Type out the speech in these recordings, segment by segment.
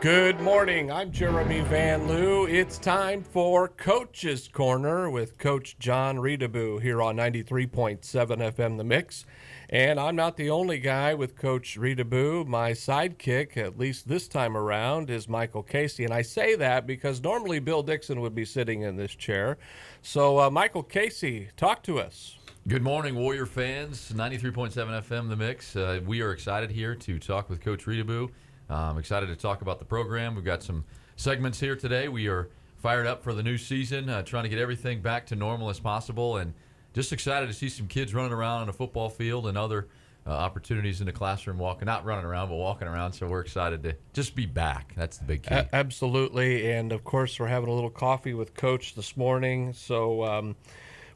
Good morning. I'm Jeremy Van Loo. It's time for Coach's Corner with Coach Jon Reutebuch here on 93.7 FM The Mix. And I'm not the only guy with Coach Reutebuch. My sidekick, at least this time around, is Michael Casey. And I say that because normally Bill Dixon would be sitting in this chair. So, Michael Casey, talk to us. Good morning, Warrior fans. 93.7 FM The Mix. We are excited here to talk with Coach Reutebuch. I'm excited to talk about the program. We've got some segments here today. We are fired up for the new season, trying to get everything back to normal as possible, and just excited to see some kids running around on a football field and other opportunities in the classroom, not running around, but walking around. So we're excited to just be back. That's the big key. Absolutely. And, of course, we're having a little coffee with Coach this morning. So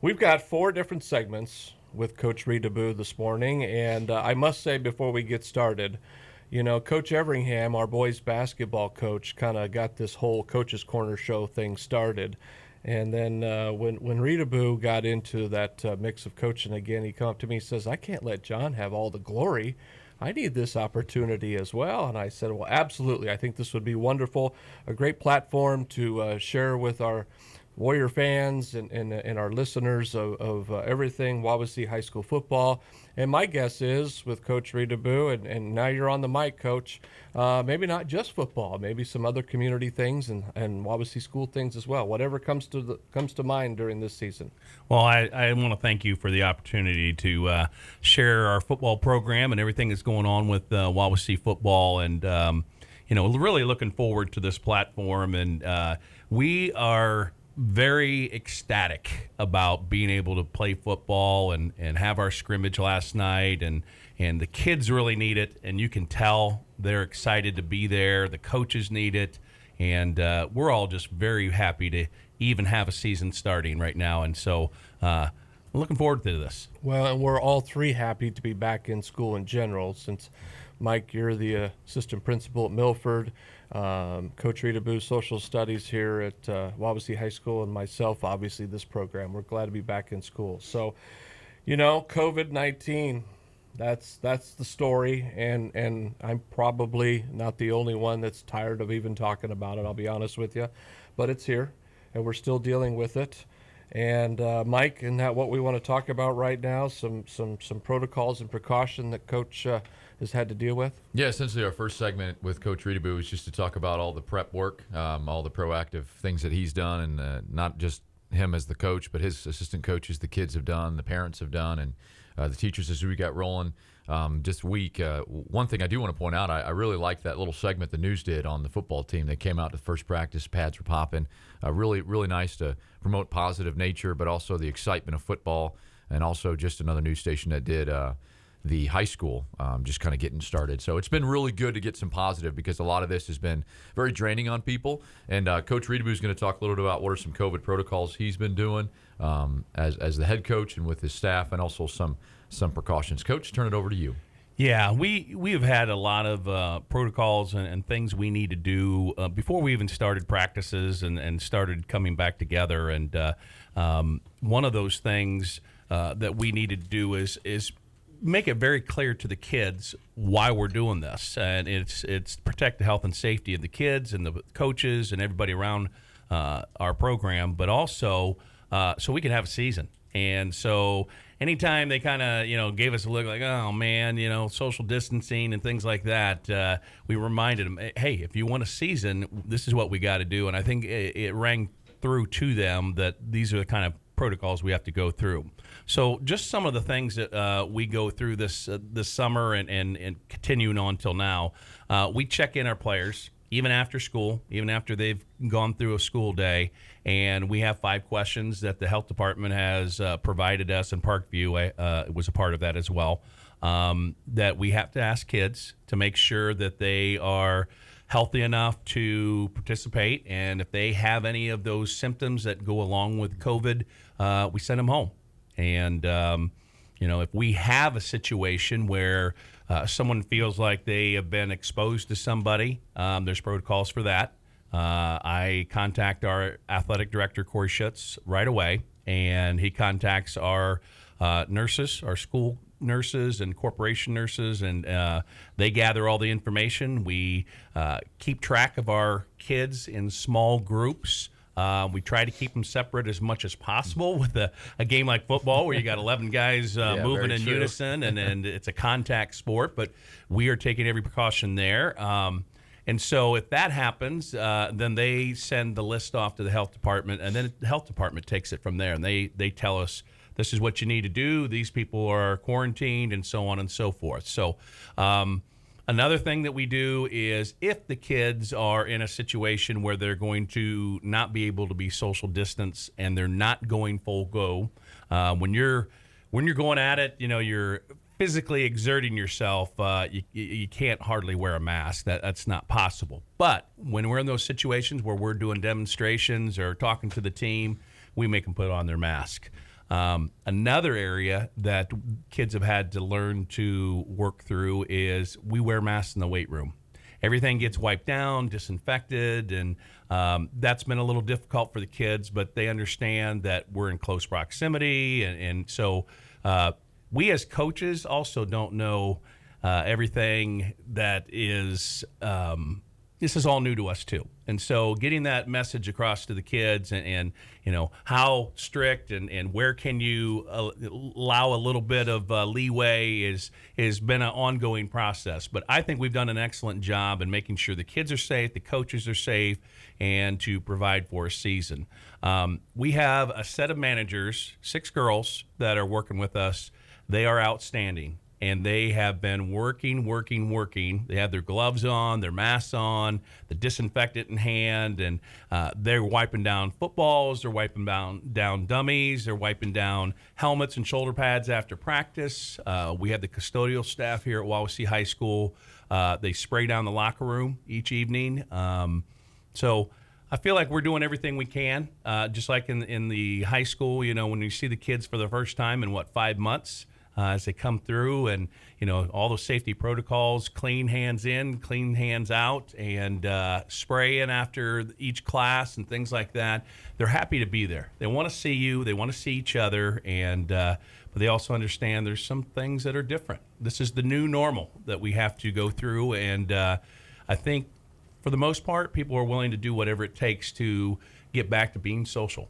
we've got 4 different segments with Coach Reutebuch this morning. And I must say before we get started, you know, Coach Everingham, our boys basketball coach, kind of got this whole Coach's Corner show thing started. And then when Reutebuch got into that mix of coaching again, he come up to me and says, I can't let Jon have all the glory. I need this opportunity as well. And I said, well, absolutely. I think this would be wonderful, a great platform to share with our Warrior fans and our listeners of everything Wawasee High School football. And my guess is with Coach Reutebuch, and now you're on the mic, Coach, maybe not just football, maybe some other community things and Wawasee school things as well. Whatever comes to mind during this season. Well, I want to thank you for the opportunity to share our football program and everything that's going on with Wawasee football, and really looking forward to this platform. And we are very ecstatic about being able to play football and have our scrimmage last night, and the kids really need it, and you can tell they're excited to be there. The coaches need it, and we're all just very happy to even have a season starting right now, and so looking forward to this. Well, and we're all 3 happy to be back in school in general, since Mike, you're the assistant principal at Milford, Coach Reutebuch, social studies here at Wawasee High School, and myself, obviously, this program. We're glad to be back in school. So, you know, COVID-19, that's the story, and I'm probably not the only one that's tired of even talking about it, I'll be honest with you. But it's here, and we're still dealing with it. And Mike, isn't that what we want to talk about right now? Some protocols and precaution that Coach has had to deal with? Yeah, essentially our first segment with Coach Reutebuch was just to talk about all the prep work, all the proactive things that he's done, and not just him as the coach, but his assistant coaches, the kids have done, the parents have done, and the teachers as we got rolling this week. One thing I do want to point out, I really liked that little segment the news did on the football team. They came out to first practice, pads were popping. Really, really nice to promote positive nature, but also the excitement of football, and also just another news station that did the high school, just kind of getting started. So it's been really good to get some positive, because a lot of this has been very draining on people. And Coach Reutebuch is going to talk a little bit about what are some COVID protocols he's been doing as the head coach and with his staff, and also some precautions. Coach, turn it over to you. Yeah, we have had a lot of protocols and things we need to do before we even started practices and started coming back together. And one of those things that we need to do is make it very clear to the kids why we're doing this, and it's protect the health and safety of the kids and the coaches and everybody around our program, but also so we can have a season. And so anytime they kind of gave us a look like, oh man, social distancing and things like that, we reminded them, hey, if you want a season, this is what we got to do. And I think it rang through to them that these are the kind of protocols we have to go through. So just some of the things that we go through this summer and continuing on till now, we check in our players even after school, even after they've gone through a school day, and we have 5 questions that the health department has provided us, and Parkview was a part of that as well, that we have to ask kids to make sure that they are healthy enough to participate, and if they have any of those symptoms that go along with COVID, we send them home. And if we have a situation where someone feels like they have been exposed to somebody, there's protocols for that. I contact our athletic director, Corey Schutz, right away, and he contacts our nurses, our school nurses and corporation nurses, and they gather all the information. We keep track of our kids in small groups. We try to keep them separate as much as possible with a game like football where you got 11 guys moving in unison, and it's a contact sport, but we are taking every precaution there. And so if that happens, then they send the list off to the health department, and then the health department takes it from there, and they tell us, this is what you need to do. These people are quarantined, and so on and so forth. So another thing that we do is if the kids are in a situation where they're going to not be able to be social distance and they're not going full go, when you're going at it, you're physically exerting yourself, you can't hardly wear a mask. That's not possible. But when we're in those situations where we're doing demonstrations or talking to the team, we make them put on their mask. Another area that kids have had to learn to work through is we wear masks in the weight room. Everything gets wiped down, disinfected, and that's been a little difficult for the kids, but they understand that we're in close proximity, and so we as coaches also don't know everything that is this is all new to us too. And so getting that message across to the kids and how strict and where can you allow a little bit of leeway is been an ongoing process. But I think we've done an excellent job in making sure the kids are safe, the coaches are safe, and to provide for a season. We have a set of managers, 6 girls that are working with us. They are outstanding. And they have been working. They have their gloves on, their masks on, the disinfectant in hand, and they're wiping down footballs, they're wiping down dummies, they're wiping down helmets and shoulder pads after practice. We have the custodial staff here at Wawasee High School. They spray down the locker room each evening. So I feel like we're doing everything we can, just like in the high school, when you see the kids for the first time in, 5 months, as they come through, and all those safety protocols, clean hands in, clean hands out, and spraying after each class and things like that. They're happy to be there. They want to see you. They want to see each other, and but they also understand there's some things that are different. This is the new normal that we have to go through, and I think for the most part, people are willing to do whatever it takes to get back to being social.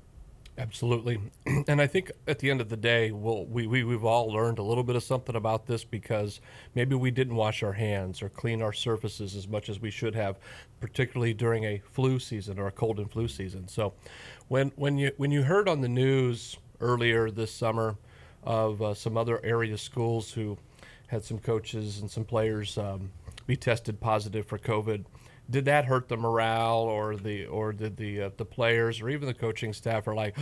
Absolutely. And I think at the end of the day, we've all learned a little bit of something about this because maybe we didn't wash our hands or clean our surfaces as much as we should have, particularly during a flu season or a cold and flu season. So when you heard on the news earlier this summer of some other area schools who had some coaches and some players be tested positive for COVID, did that hurt the morale, or did the players or even the coaching staff are like,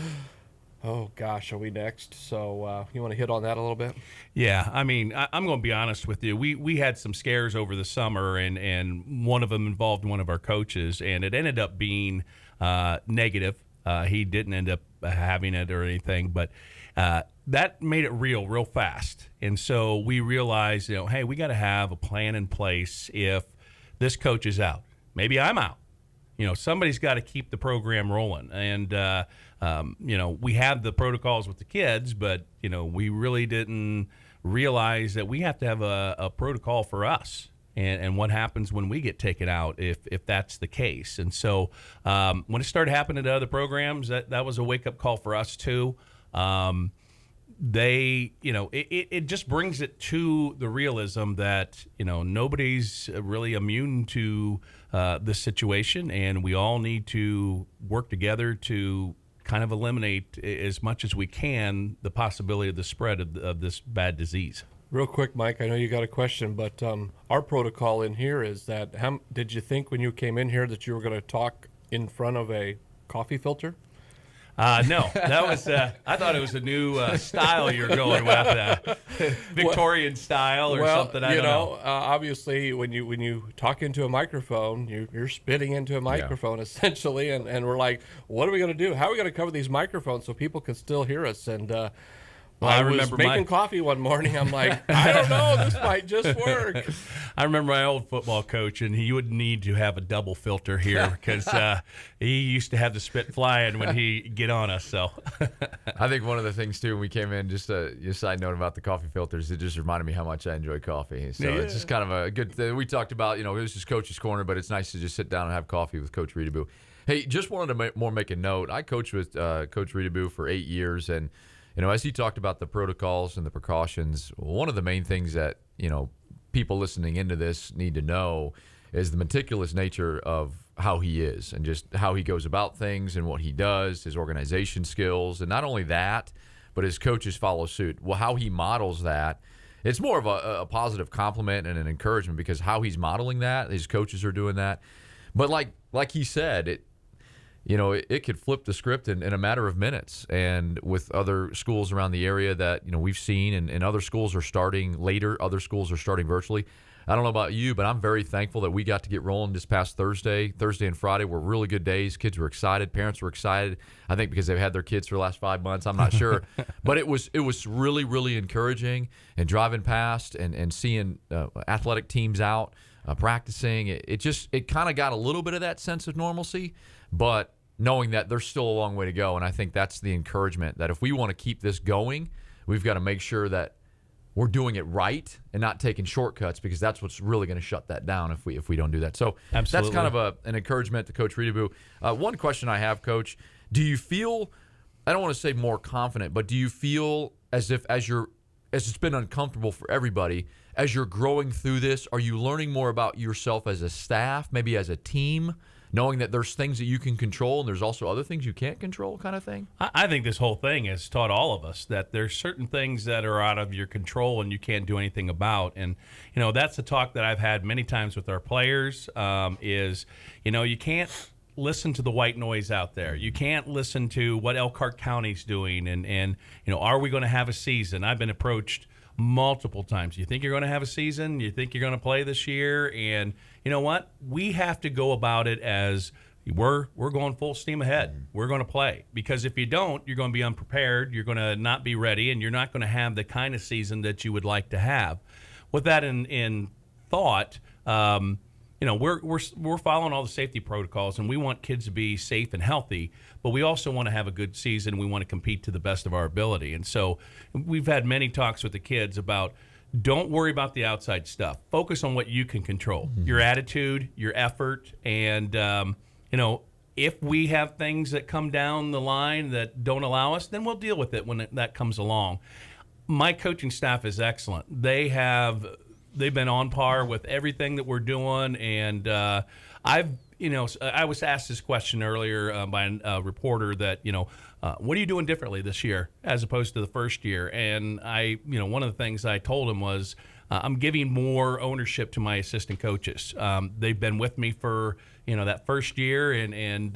oh gosh, are we next? So you want to hit on that a little bit? Yeah, I mean, I'm going to be honest with you. We had some scares over the summer, and one of them involved one of our coaches, and it ended up being negative. He didn't end up having it or anything, but that made it real fast. And so we realized, hey, we got to have a plan in place if this coach is out. Maybe I'm out. Somebody's got to keep the program rolling. And, we have the protocols with the kids, but, we really didn't realize that we have to have a protocol for us and what happens when we get taken out if that's the case. And so when it started happening to other programs, that was a wake-up call for us too. It just brings it to the realism that, nobody's really immune to this situation, and we all need to work together to kind of eliminate as much as we can the possibility of the spread of this bad disease. Real quick, Mike, I know you got a question, but our protocol in here is that, did you think when you came in here that you were going to talk in front of a coffee filter? No, that was. I thought it was a new style you're going with, Victorian style or something. I don't know. Obviously, when you talk into a microphone, you're spitting into a microphone essentially, and we're like, what are we going to do? How are we going to cover these microphones so people can still hear us? And Well, I was making coffee one morning. I'm like, I don't know, this might just work. I remember my old football coach, and he would need to have a double filter here because he used to have the spit flying when he get on us. So I think one of the things too when we came in, just a side note about the coffee filters, it just reminded me how much I enjoy coffee. So it's just kind of a good thing. We talked about, it was just Coach's Corner, but it's nice to just sit down and have coffee with Coach Reutebuch. Hey, just wanted to make a note. I coached with Coach Reutebuch for 8 years, and as he talked about the protocols and the precautions, one of the main things that people listening into this need to know is the meticulous nature of how he is and just how he goes about things and what he does, his organization skills, and not only that, but his coaches follow suit. Well, how he models that, it's more of a positive compliment and an encouragement because how he's modeling that, his coaches are doing that. But like he said, it could flip the script in a matter of minutes. And with other schools around the area that, we've seen and other schools are starting later, other schools are starting virtually. I don't know about you, but I'm very thankful that we got to get rolling this past Thursday. Thursday and Friday were really good days. Kids were excited. Parents were excited. I think because they've had their kids for the last 5 months. I'm not sure. But it was really, really encouraging. And driving past and seeing athletic teams out practicing, it kind of got a little bit of that sense of normalcy. But knowing that there's still a long way to go. And I think that's the encouragement that if we want to keep this going, we've got to make sure that we're doing it right and not taking shortcuts because that's what's really going to shut that down if we don't do that. So Absolutely. That's kind of an encouragement to Coach Reutebuch. One question I have, Coach, do you feel, I don't want to say more confident, but do you feel as if as it's been uncomfortable for everybody, as you're growing through this, are you learning more about yourself as a staff, maybe as a team, knowing that there's things that you can control and there's also other things you can't control kind of thing? I think this whole thing has taught all of us that there's certain things that are out of your control and you can't do anything about. And, that's the talk that I've had many times with our players is, you can't listen to the white noise out there. You can't listen to what Elkhart County's doing and are we going to have a season? I've been approached multiple times. You think you're going to have a season? You think you're going to play this year? And you know what? We have to go about it as we're going full steam ahead. We're going to play because if you don't, you're going to be unprepared. You're going to not be ready, and you're not going to have the kind of season that you would like to have. With that in thought, we're following all the safety protocols, and we want kids to be safe and healthy, but we also want to have a good season. We want to compete to the best of our ability. And so we've had many talks with the kids about don't worry about the outside stuff. Focus on what you can control, your attitude, your effort, and, if we have things that come down the line that don't allow us, then we'll deal with it when that comes along. My coaching staff is excellent. They've been on par with everything that we're doing, and I was asked this question earlier by a reporter that, what are you doing differently this year as opposed to the first year? And one of the things I told him was I'm giving more ownership to my assistant coaches. They've been with me for, that first year, and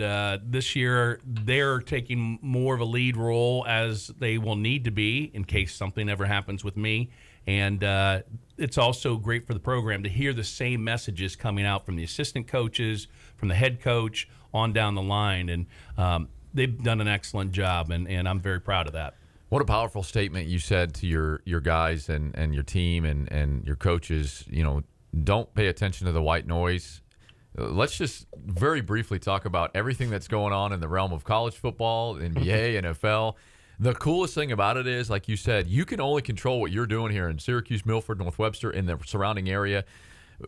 this year they're taking more of a lead role as they will need to be in case something ever happens with me. And it's also great for the program to hear the same messages coming out from the assistant coaches, from the head coach, on down the line. And they've done an excellent job, and I'm very proud of that. What a powerful statement you said to your guys and your team and your coaches. Don't pay attention to the white noise. Let's just very briefly talk about everything that's going on in the realm of college football, NBA, NFL. The coolest thing about it is, like you said, you can only control what you're doing here in Syracuse, Milford, North Webster, in the surrounding area.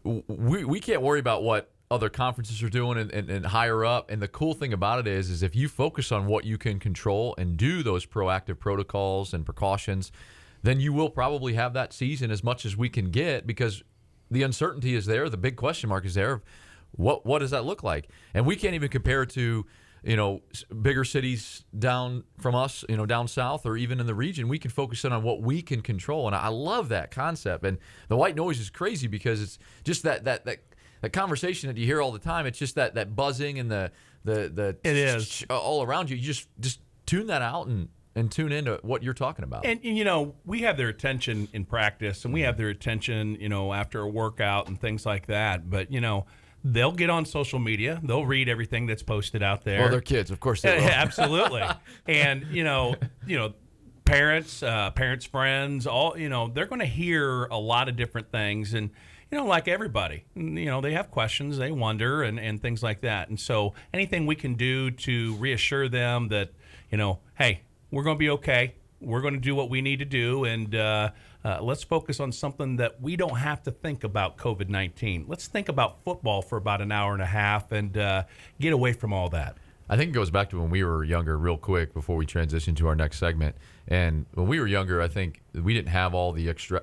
We can't worry about what other conferences are doing and higher up. And the cool thing about it is if you focus on what you can control and do those proactive protocols and precautions, then you will probably have that season as much as we can get because the uncertainty is there. The big question mark is there. What does that look like? And we can't even compare it to bigger cities down from us, down south or even in the region. We can focus in on what we can control. And I love that concept. And the white noise is crazy because it's just that conversation that you hear all the time. It's just that buzzing and the it is all around you. You just tune that out and tune into what you're talking about. And we have their attention in practice and we have their attention, after a workout and things like that. But, they'll get on social media. They'll read everything that's posted out there. Well, they're kids, of course they will. Absolutely. And parents, friends, all, they're going to hear a lot of different things. And, like everybody, they have questions, they wonder, and things like that. And so anything we can do to reassure them that, hey, we're going to be okay. We're going to do what we need to do. And let's focus on something that we don't have to think about COVID-19. Let's think about football for about an hour and a half and get away from all that. I think it goes back to when we were younger, real quick, before we transition to our next segment. And when we were younger, I think we didn't have all the extra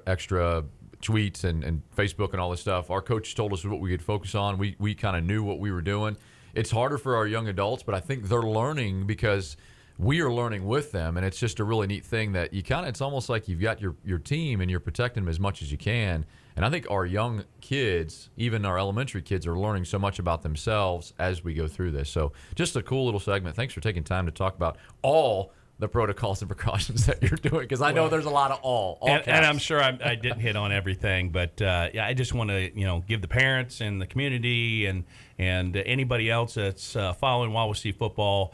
tweets and Facebook and all this stuff. Our coach told us what we could focus on. We kind of knew what we were doing. It's harder for our young adults, but I think they're learning because we are learning with them. And it's just a really neat thing that it's almost like you've got your team and you're protecting them as much as you can. And I think our young kids, even our elementary kids, are learning so much about themselves as we go through this. So just a cool little segment. Thanks for taking time to talk about all the protocols and precautions that you're doing, because I know there's a lot of all and I'm sure I didn't hit on everything, but I just want to give the parents and the community and anybody else that's following Wawasee football,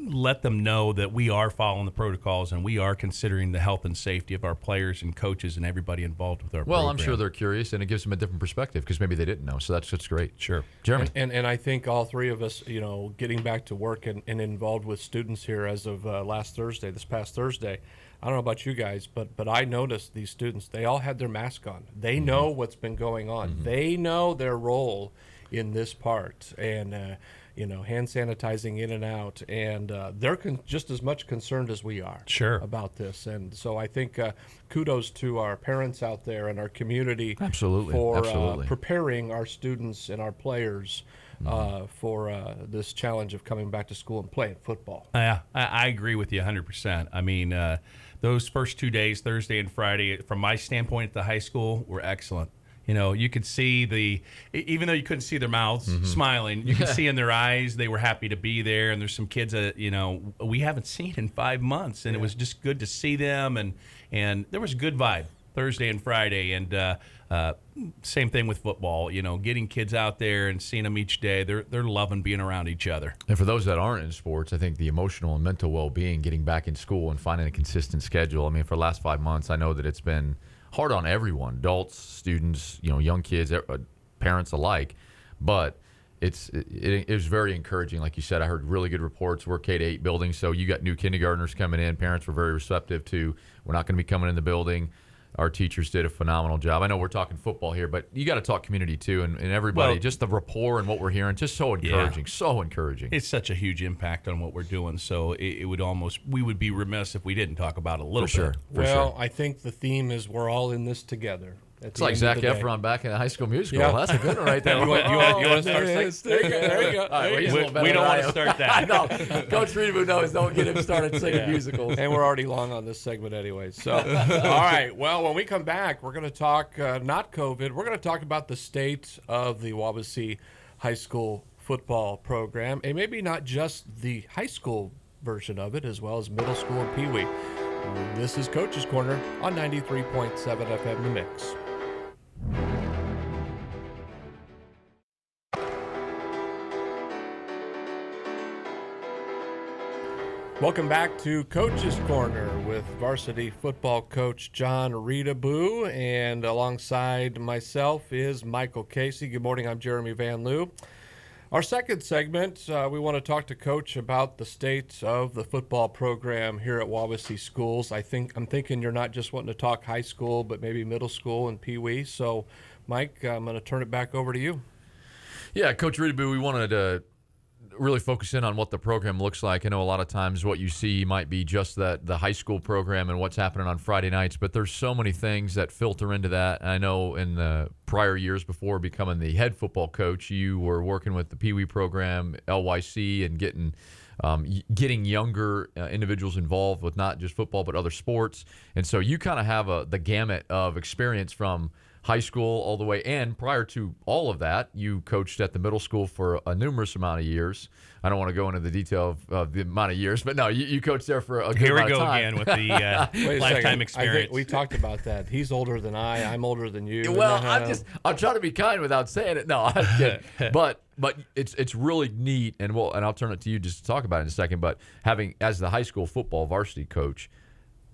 let them know that we are following the protocols and we are considering the health and safety of our players and coaches and everybody involved with our program. I'm sure they're curious, and it gives them a different perspective because maybe they didn't know. So that's great. Sure. Jeremy. And I think all three of us, getting back to work and involved with students here as of this past Thursday, I don't know about you guys, but I noticed these students, they all had their mask on. They know what's been going on. They know their role in this part. And, hand sanitizing in and out, and they're just as much concerned as we are about this. And so I think kudos to our parents out there and our community for preparing our students and our players for this challenge of coming back to school and playing football. Yeah, I agree with you 100%. I mean, those first 2 days, Thursday and Friday, from my standpoint at the high school, were excellent. You could see even though you couldn't see their mouths smiling, you could see in their eyes they were happy to be there. And there's some kids that, we haven't seen in 5 months. And it was just good to see them. And there was a good vibe Thursday and Friday. And same thing with football, getting kids out there and seeing them each day. They're loving being around each other. And for those that aren't in sports, I think the emotional and mental well-being, getting back in school and finding a consistent schedule. I mean, for the last 5 months, I know that it's been hard on everyone, adults, students, young kids, parents alike. But it was very encouraging. Like you said, I heard really good reports. We're K-8 building, so you got new kindergartners coming in. Parents were very receptive to, we're not going to be coming in the building. Our teachers did a phenomenal job. I know we're talking football here, but you got to talk community too, and everybody, just the rapport and what we're hearing, just so encouraging, so encouraging. It's such a huge impact on what we're doing, so we would be remiss if we didn't talk about it a little bit. Well, I think the theme is we're all in this together. It's like Zac Efron back in the High School Musical. Yeah. That's a good one right there. You want to start singing? There you go. Right, we don't want to start that. No, Coach Reutebuch knows. Don't get him started singing musicals. And we're already long on this segment anyway. So, all right. Well, when we come back, we're going to talk not COVID. We're going to talk about the state of the Wawasee High School football program, and maybe not just the high school version of it, as well as middle school and Pee Wee. This is Coach's Corner on 93.7 FM The Mix. Welcome back to Coach's Corner with varsity football coach Jon Reutebuch, and alongside myself is Michael Casey. Good morning, I'm Jeremy Van Loo. Our second segment, we want to talk to Coach about the state of the football program here at Wawasee Schools. I'm thinking you're not just wanting to talk high school, but maybe middle school and Pee Wee. So, Mike, I'm going to turn it back over to you. Yeah, Coach Reutebuch, we wanted to really focus in on what the program looks like. I know a lot of times what you see might be just the high school program and what's happening on Friday nights, but there's so many things that filter into that. I know in the prior years before becoming the head football coach, you were working with the Pee Wee program, LYC, and getting younger individuals involved with not just football but other sports. And so you kind of have the gamut of experience from high school all the way, and prior to all of that, you coached at the middle school for a numerous amount of years. I don't want to go into the detail of the amount of years, but no, you coached there for a good amount of time. Here we go again with the lifetime experience. I think we talked about that. He's older than I'm older than you. Well, I'm trying to be kind without saying it. No, I'm kidding. But it's really neat, and I'll turn it to you just to talk about it in a second. But having as the high school football varsity coach,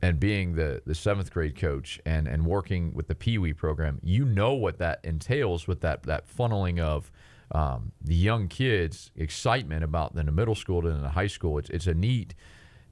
and being the seventh grade coach and working with the Pee Wee program, you know what that entails with that funneling of the young kids' excitement about the middle school to the high school. It's a neat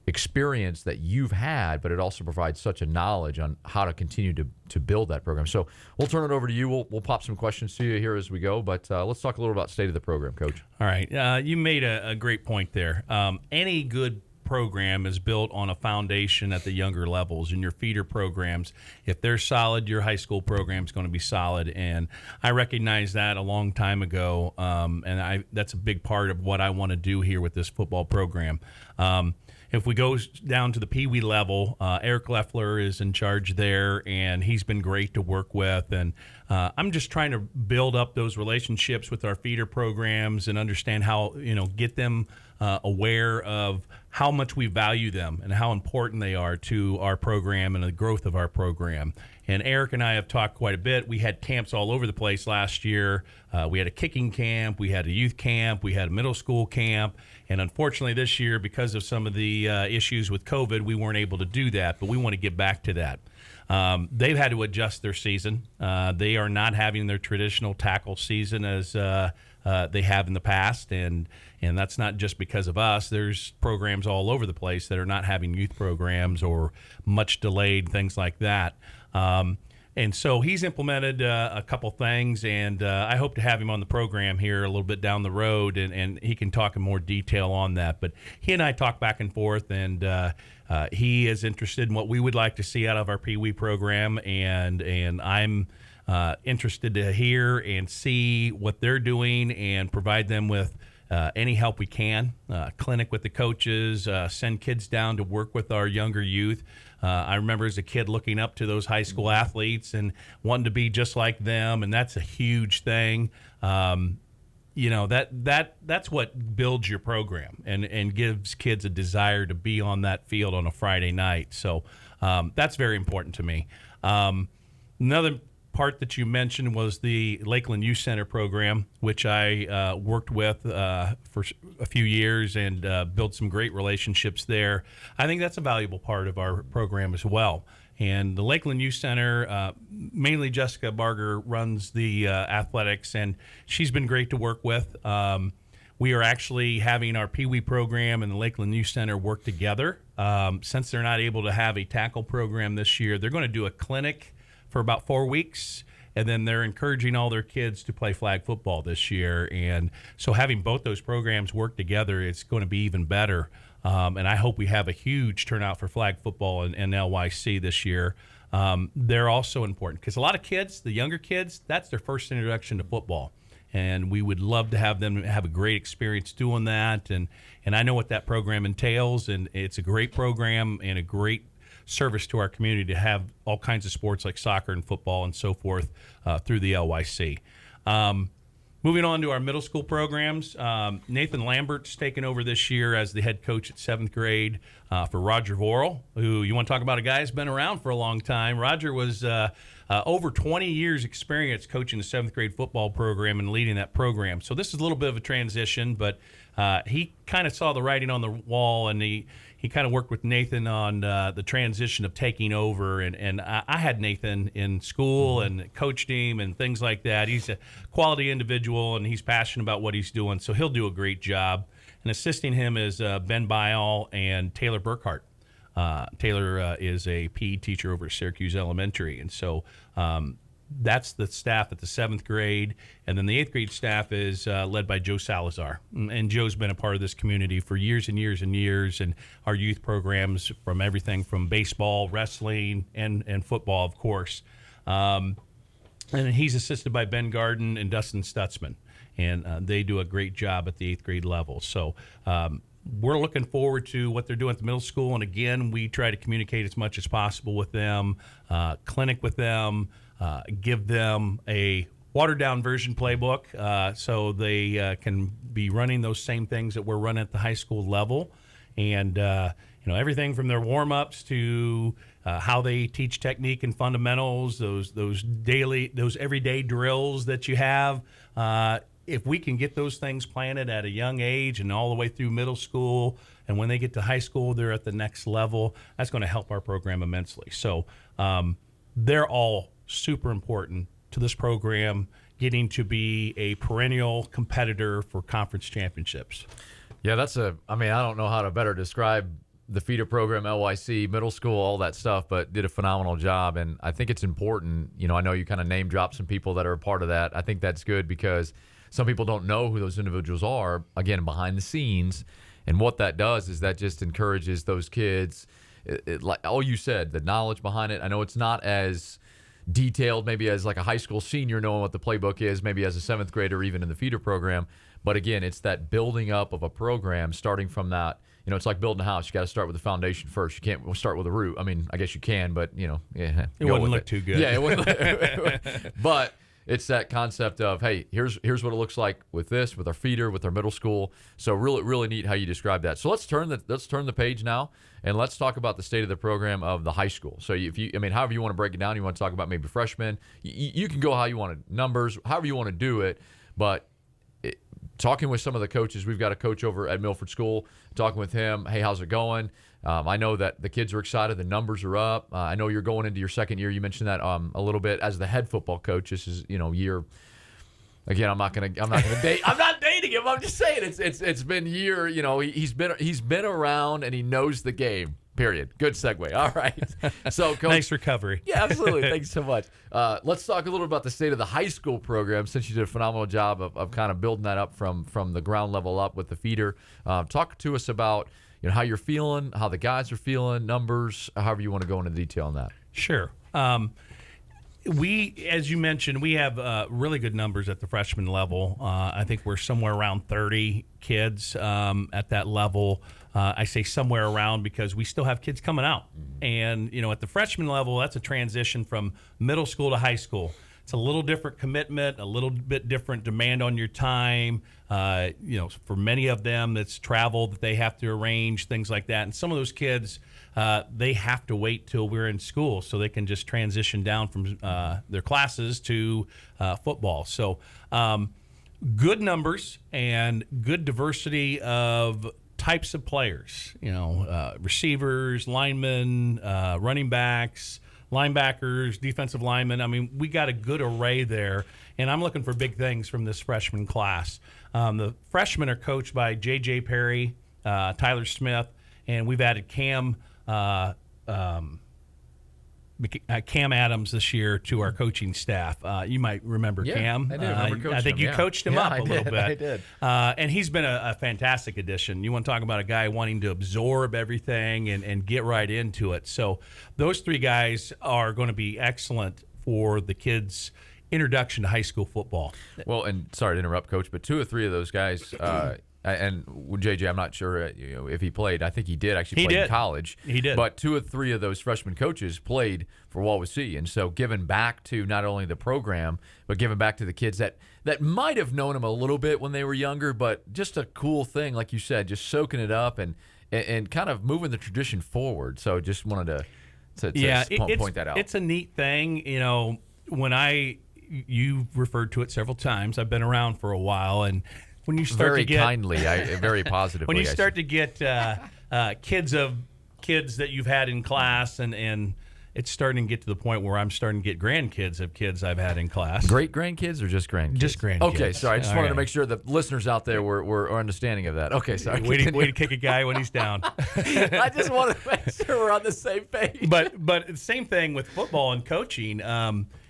experience that you've had, but it also provides such a knowledge on how to continue to build that program. So we'll turn it over to you. We'll pop some questions to you here as we go, but let's talk a little about state of the program, Coach. All right. You made a great point there. Any good program is built on a foundation at the younger levels, and your feeder programs, if they're solid, your high school program is going to be solid. And I recognized that a long time ago, and that's a big part of what I want to do here with this football program. If we go down to the Pee Wee level, Eric Leffler is in charge there, and he's been great to work with. And I'm just trying to build up those relationships with our feeder programs and understand how, get them aware of how much we value them and how important they are to our program and the growth of our program. And Eric and I have talked quite a bit. We had camps all over the place last year. We had a kicking camp, we had a youth camp, we had a middle school camp. And unfortunately this year, because of some of the issues with COVID, we weren't able to do that, but we want to get back to that. They've had to adjust their season. They are not having their traditional tackle season as they have in the past, and that's not just because of us. There's programs all over the place that are not having youth programs or much delayed, things like that. And so he's implemented a couple things, and I hope to have him on the program here a little bit down the road, and he can talk in more detail on that. But he and I talk back and forth, and he is interested in what we would like to see out of our Pee Wee program, and I'm interested to hear and see what they're doing and provide them with any help we can. Clinic with the coaches, send kids down to work with our younger youth. I remember as a kid looking up to those high school athletes and wanting to be just like them, and that's a huge thing. That's what builds your program and gives kids a desire to be on that field on a Friday night. So that's very important to me. Another part that you mentioned was the Lakeland Youth Center program, which I worked with for a few years and built some great relationships there. I think that's a valuable part of our program as well. And the Lakeland Youth Center, mainly Jessica Barger runs the athletics, and she's been great to work with. We are actually having our Pee Wee program and the Lakeland Youth Center work together. Since they're not able to have a tackle program this year, they're going to do a clinic for about 4 weeks, and then they're encouraging all their kids to play flag football this year. And so having both those programs work together, it's going to be even better. And I hope we have a huge turnout for flag football in LYC this year. They're also important because a lot of kids, the younger kids, that's their first introduction to football. And we would love to have them have a great experience doing that. And I know what that program entails, and it's a great program and a great service to our community to have all kinds of sports like soccer and football and so forth through the LYC. Moving on to our middle school programs, Nathan Lambert's taken over this year as the head coach at 7th grade for Roger Vorel, who you want to talk about a guy who's been around for a long time. Roger was over 20 years experience coaching the 7th grade football program and leading that program. So this is a little bit of a transition, but he kind of saw the writing on the wall, and he kind of worked with Nathan on the transition of taking over. And I had Nathan in school and coached him and things like that. He's a quality individual, and he's passionate about what he's doing, so he'll do a great job. And assisting him is Ben Byall and Taylor Burkhart. Taylor is a PE teacher over at Syracuse Elementary, and so that's the staff at the 7th grade. And then the 8th grade staff is led by Joe Salazar. And Joe's been a part of this community for years and years and years. And our youth programs, from everything from baseball, wrestling, and football, of course. And he's assisted by Ben Garden and Dustin Stutzman. And they do a great job at the 8th grade level. So we're looking forward to what they're doing at the middle school. And again, we try to communicate as much as possible with them, clinic with them, give them a watered-down version playbook so they can be running those same things that we're running at the high school level. And, everything from their warm-ups to how they teach technique and fundamentals, those everyday drills that you have. if we can get those things planted at a young age and all the way through middle school, and when they get to high school, they're at the next level, that's going to help our program immensely. So they're all super important to this program, getting to be a perennial competitor for conference championships. Yeah, I don't know how to better describe the feeder program, LYC, middle school, all that stuff, but did a phenomenal job. And I think it's important. I know you kind of name drop some people that are a part of that. I think that's good because some people don't know who those individuals are, again, behind the scenes. And what that does is that just encourages those kids, like all you said, the knowledge behind it. I know it's not as detailed maybe as like a high school senior knowing what the playbook is, maybe as a 7th grader, even in the feeder program. But again, it's that building up of a program starting from that. It's like building a house. You got to start with the foundation first. You can't start with a roof. I mean, I guess you can, but it wouldn't look too good. Yeah, it wouldn't. But it's that concept of, hey, here's what it looks like with this, with our feeder, with our middle school. So really, really neat how you describe that. So let's turn the page now, and let's talk about the state of the program of the high school. So however you want to break it down, you want to talk about maybe freshmen. You can go how you want to, numbers, however you want to do it, but talking with some of the coaches, we've got a coach over at Milford School, talking with him, hey, how's it going? I know that the kids are excited. The numbers are up. I know you're going into your second year. You mentioned that a little bit as the head football coach. This is, year. Again, I'm not gonna date. I'm not dating him. I'm just saying it's been year. He's been around and he knows the game. Period. Good segue. All right. So, Coach, nice recovery. Yeah, absolutely. Thanks so much. Let's talk a little about the state of the high school program, since you did a phenomenal job of kind of building that up from the ground level up with the feeder. Talk to us about how you're feeling, how the guys are feeling, numbers, however you want to go into detail on that. Sure. As you mentioned, we have really good numbers at the freshman level. I think we're somewhere around 30 kids at that level. I say somewhere around because we still have kids coming out. And, at the freshman level, that's a transition from middle school to high school. It's a little different commitment, a little bit different demand on your time. For many of them, it's travel that they have to arrange, things like that. And some of those kids, they have to wait till we're in school so they can just transition down from their classes to football. So good numbers and good diversity of types of players, receivers, linemen, running backs, linebackers, defensive linemen. I mean, we got a good array there, and I'm looking for big things from this freshman class. The freshmen are coached by J.J. Perry, Tyler Smith, and we've added Cam Adams this year to our coaching staff. You might remember Cam. I do remember coaching I think him, you coached him up a little bit. I did. And he's been a fantastic addition. You want to talk about a guy wanting to absorb everything and get right into it. So those three guys are going to be excellent for the kids' introduction to high school football. Well, and sorry to interrupt, Coach, but 2 or 3 of those guys and JJ, I'm not sure if he played. I think he did actually play in college. He did. But 2 or 3 of those freshman coaches played for Wawasee. And so giving back to not only the program, but giving back to the kids that might have known him a little bit when they were younger, but just a cool thing, like you said, just soaking it up and kind of moving the tradition forward. So just wanted to point that out. It's a neat thing. You referred to it several times. I've been around for a while, and when you start very to get kindly, very positively. when you start to get kids that you've had in class, and it's starting to get to the point where I'm starting to get grandkids of kids I've had in class. Great grandkids or just grandkids? Just grandkids. Okay, sorry. I just wanted to make sure the listeners out there were understanding of that. Okay, sorry. Way to kick a guy when he's down. I just wanted to make sure we're on the same page. But the same thing with football and coaching.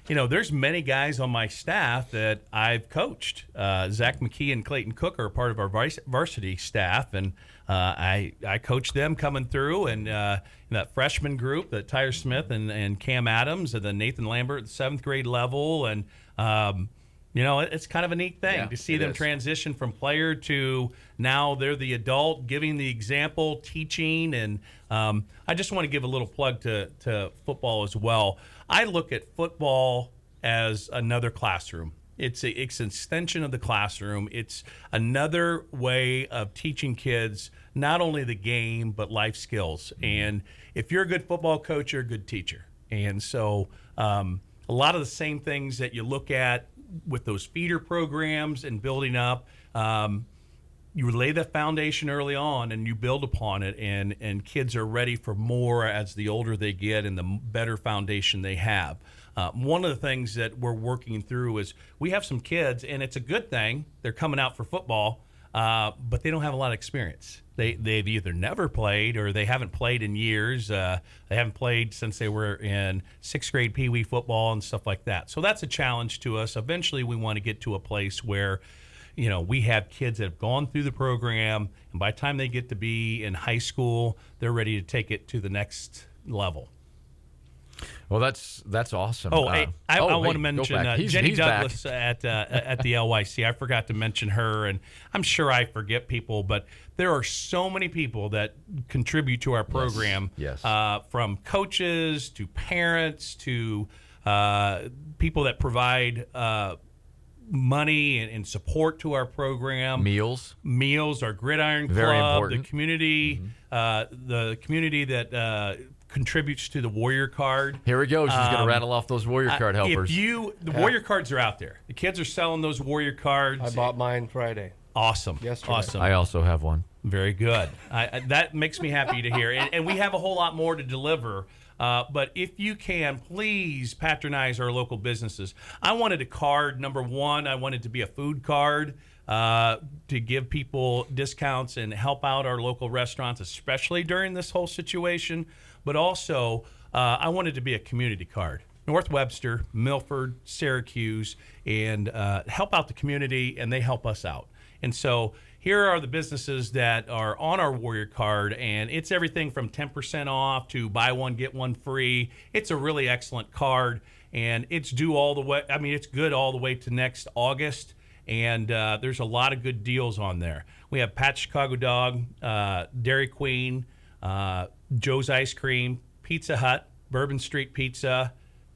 There's many guys on my staff that I've coached. Zach McKee and Clayton Cook are part of our varsity staff, and I coach them coming through. And that freshman group, that Tyler Smith and Cam Adams, and then Nathan Lambert at the 7th grade level, and it's kind of a neat thing to see them transition from player to now they're the adult, giving the example, teaching, and I just want to give a little plug to football as well. I look at football as another classroom. It's an extension of the classroom. It's another way of teaching kids not only the game but life skills. And if you're a good football coach, you're a good teacher. And so a lot of the same things that you look at with those feeder programs and building up. You lay the foundation early on and you build upon it, and kids are ready for more as the older they get and the better foundation they have. One of the things that we're working through is we have some kids, and it's a good thing. They're coming out for football, but they don't have a lot of experience. They've either never played or they haven't played in years. They haven't played since they were in 6th grade Pee Wee football and stuff like that. So that's a challenge to us. Eventually, we want to get to a place where we have kids that have gone through the program, and by the time they get to be in high school, they're ready to take it to the next level. Well, that's awesome. Oh, I want to go mention back. Jenny He's Douglas back. at the LYC. I forgot to mention her, and I'm sure I forget people, but there are so many people that contribute to our program. Yes. From coaches to parents to people that provide money and support to our program. Meals, our Gridiron very Club, important. the community that contributes to the Warrior Card. Here we go. She's going to rattle off those Warrior Card helpers. The Warrior Cards are out there. The kids are selling those Warrior Cards. I bought mine Friday. Awesome. Yesterday. Awesome. I also have one. Very good. That makes me happy to hear. And we have a whole lot more to deliver. But if you can, please patronize our local businesses. I wanted a card. Number one, I wanted to be a food card to give people discounts and help out our local restaurants, especially during this whole situation. But also, I wanted to be a community card. North Webster, Milford, Syracuse, and help out the community, and they help us out. And so here are the businesses that are on our Warrior Card, and it's everything from 10% off to buy one, get one free. It's a really excellent card, and it's due all the way. I mean, it's good all the way to next August, and there's a lot of good deals on there. We have Pat's Chicago Dog, Dairy Queen, Joe's Ice Cream, Pizza Hut, Bourbon Street Pizza,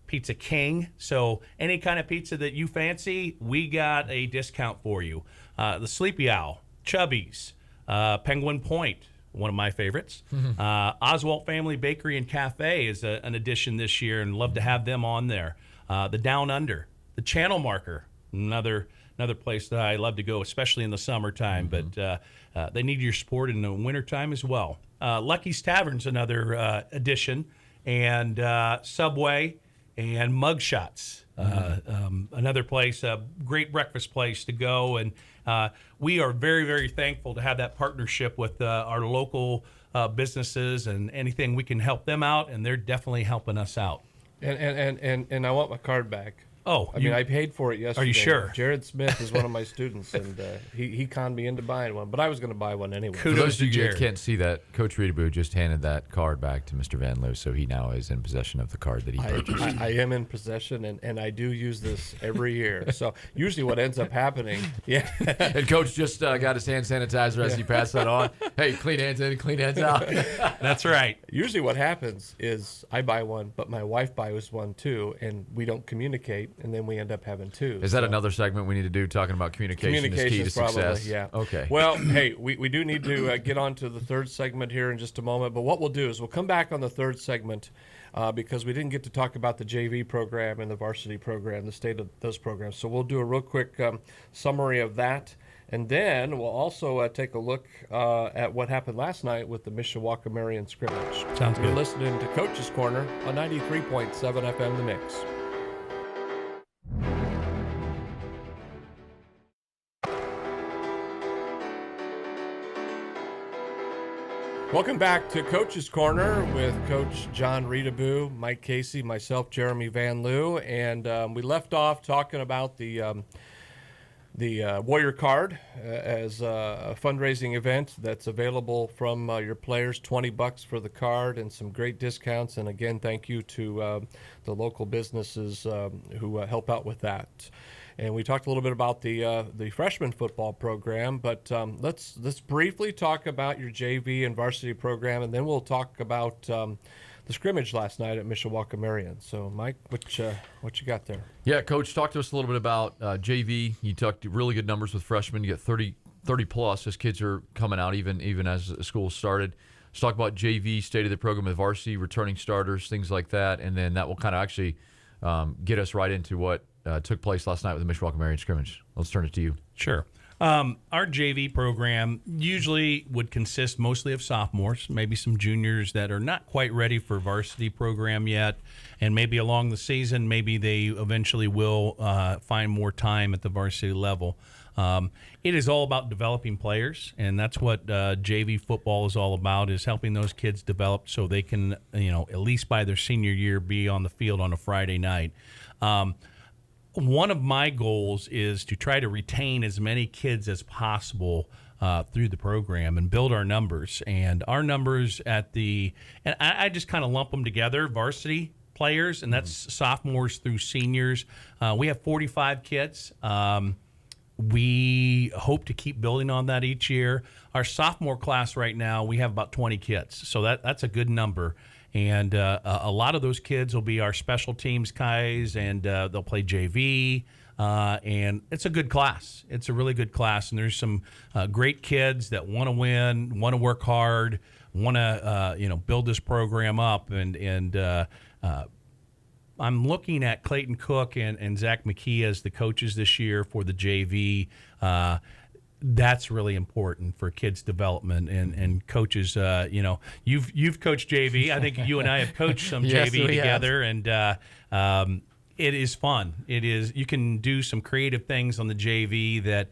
Pizza King. So any kind of pizza that you fancy, we got a discount for you. The Sleepy Owl, Chubby's, Penguin Point, one of my favorites. Oswalt Family Bakery and Cafe is an addition this year, and love to have them on there. The Down Under, the Channel Marker, another place that I love to go, especially in the summertime, but they need your support in the wintertime as well. Lucky's Tavern's another addition, and Subway and Mugshots, another place, a great breakfast place to go. And we are very, very thankful to have that partnership with our local businesses, and anything we can help them out, and they're definitely helping us out. And I want my card back. Oh, I mean, I paid for it yesterday. Are you sure? Jared Smith is one of my students, and he conned me into buying one, but I was going to buy one anyway. For Kudos those to of you that Jared. can't see that, Coach Reutebuch just handed that card back to Mr. Van Loo, so he now is in possession of the card that he purchased. I am in possession, and I do use this every year. So usually what ends up happening, yeah. And Coach just got his hand sanitizer as he passed that on. Hey, clean hands in, clean hands out. That's right. Usually what happens is I buy one, but my wife buys one too, and we don't communicate, and then we end up having two. Is that another segment we need to do, talking about communication is key to probably, success? yeah. Okay. Well, hey, we do need to get on to the third segment here in just a moment, but what we'll do is we'll come back on the third segment because we didn't get to talk about the JV program and the varsity program, the state of those programs. So we'll do a real quick summary of that. And then we'll also take a look at what happened last night with the Mishawaka Marion scrimmage. Sounds You're good. listening to Coach's Corner on 93.7 FM The Mix. Welcome back to Coach's Corner with Coach Jon Reutebuch, Mike Casey, myself, Jeremy Van Loo, and we left off talking about the Warrior Card as a fundraising event that's available from your players, $20 for the card and some great discounts. And again, thank you to the local businesses who help out with that. And we talked a little bit about the freshman football program, but let's briefly talk about your JV and varsity program, and then we'll talk about the scrimmage last night at Mishawaka Marion. So, Mike, what you got there? Yeah, Coach, talk to us a little bit about JV. You talked really good numbers with freshmen. You get 30 plus as kids are coming out, even as the school started. Let's talk about JV, state of the program with varsity, returning starters, things like that, and then that will kind of actually get us right into what took place last night with the Mishawaka Marion scrimmage. Let's turn it to you. Sure. Our JV program usually would consist mostly of sophomores, maybe some juniors that are not quite ready for varsity program yet, and maybe along the season, maybe they eventually will find more time at the varsity level. It is all about developing players, and that's what JV football is all about, is helping those kids develop so they can, at least by their senior year, be on the field on a Friday night. One of my goals is to try to retain as many kids as possible through the program and build our numbers. And our numbers and I just kind of lump them together, varsity players, and that's sophomores through seniors. We have 45 kids. We hope to keep building on that each year. Our sophomore class right now, we have about 20 kids, so that's a good number. And a lot of those kids will be our special teams guys, and they'll play JV. And it's a good class. It's a really good class. And there's some great kids that want to win, want to work hard, want to build this program up. And I'm looking at Clayton Cook and Zach McKee as the coaches this year for the JV. That's really important for kids' development and coaches. You've coached JV. I think you and I have coached some Yes, JV we have. together, and it is fun. It is. You can do some creative things on the JV that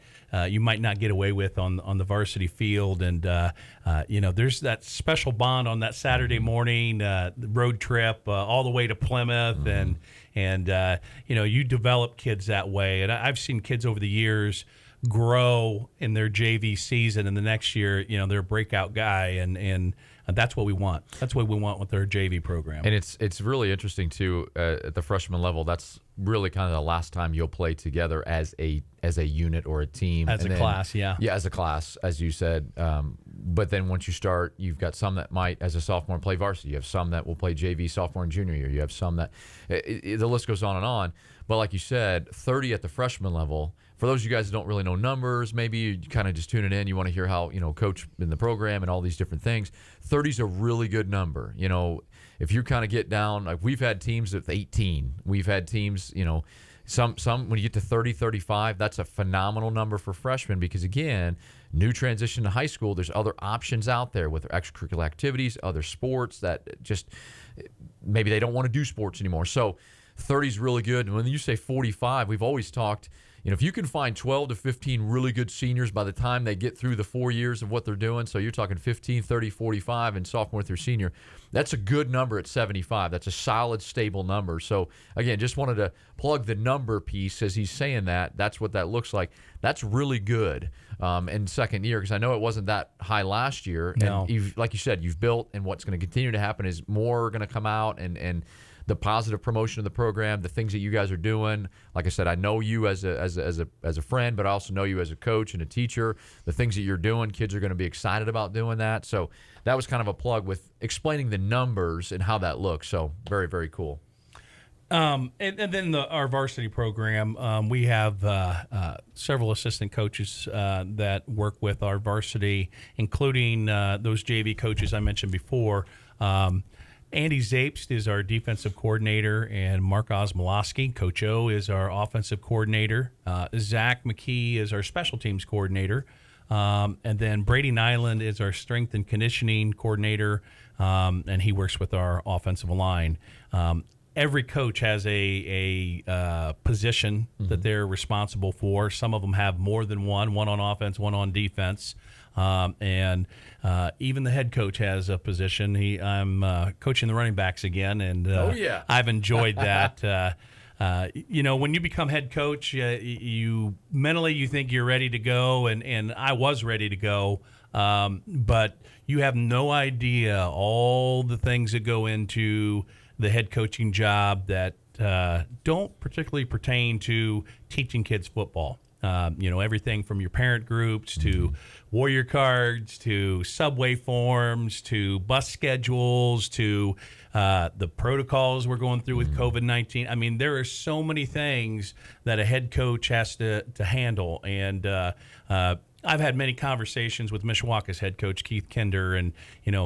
you might not get away with on the varsity field, and there's that special bond on that Saturday morning the road trip all the way to Plymouth, and you develop kids that way. And I've seen kids over the years grow in their JV season, and the next year, they're a breakout guy, and that's what we want. That's what we want with our JV program. And it's really interesting too at the freshman level. That's really kind of the last time you'll play together as a unit or a team, As a class, yeah. Yeah, as a class, as you said. But then once you start, you've got some that might, as a sophomore, play varsity. You have some that will play JV sophomore and junior year. You have some that the list goes on and on. But like you said, 30 at the freshman level. For those of you guys that don't really know numbers, maybe you kind of just tune it in. You want to hear how, coach in the program and all these different things. 30 is a really good number. If you kind of get down, like we've had teams with 18. We've had teams, some when you get to 30, 35, that's a phenomenal number for freshmen because, again, new transition to high school, there's other options out there with extracurricular activities, other sports that just maybe they don't want to do sports anymore. So 30 is really good. And when you say 45, we've always talked, if you can find 12 to 15 really good seniors by the time they get through the 4 years of what they're doing, so you're talking 15, 30, 45, and sophomore through senior, that's a good number at 75. That's a solid, stable number. So, again, just wanted to plug the number piece as he's saying that. That's what that looks like. That's really good in second year because I know it wasn't that high last year. No. And like you said, you've built, and what's going to continue to happen is more going to come out and the positive promotion of the program, the things that you guys are doing. Like I said, I know you as a friend, but I also know you as a coach and a teacher. The things that you're doing, kids are going to be excited about doing that. So that was kind of a plug with explaining the numbers and how that looks. So very, very cool. And then our varsity program, we have several assistant coaches that work with our varsity, including those JV coaches I mentioned before. Andy Zapst is our defensive coordinator, and Mark Osmolowski, Coach O, is our offensive coordinator. Zach McKee is our special teams coordinator. And then Brady Nyland is our strength and conditioning coordinator, and he works with our offensive line. Every coach has a position that they're responsible for. Some of them have more than one on offense, one on defense. And even the head coach has a position. I'm coaching the running backs again, and I've enjoyed that. When you become head coach, you mentally think you're ready to go, and I was ready to go, but you have no idea all the things that go into the head coaching job that don't particularly pertain to teaching kids football. Everything from your parent groups to warrior cards to subway forms to bus schedules to the protocols we're going through with COVID-19. I mean, there are so many things that a head coach has to handle. And I've had many conversations with Mishawaka's head coach, Keith Kinder, and,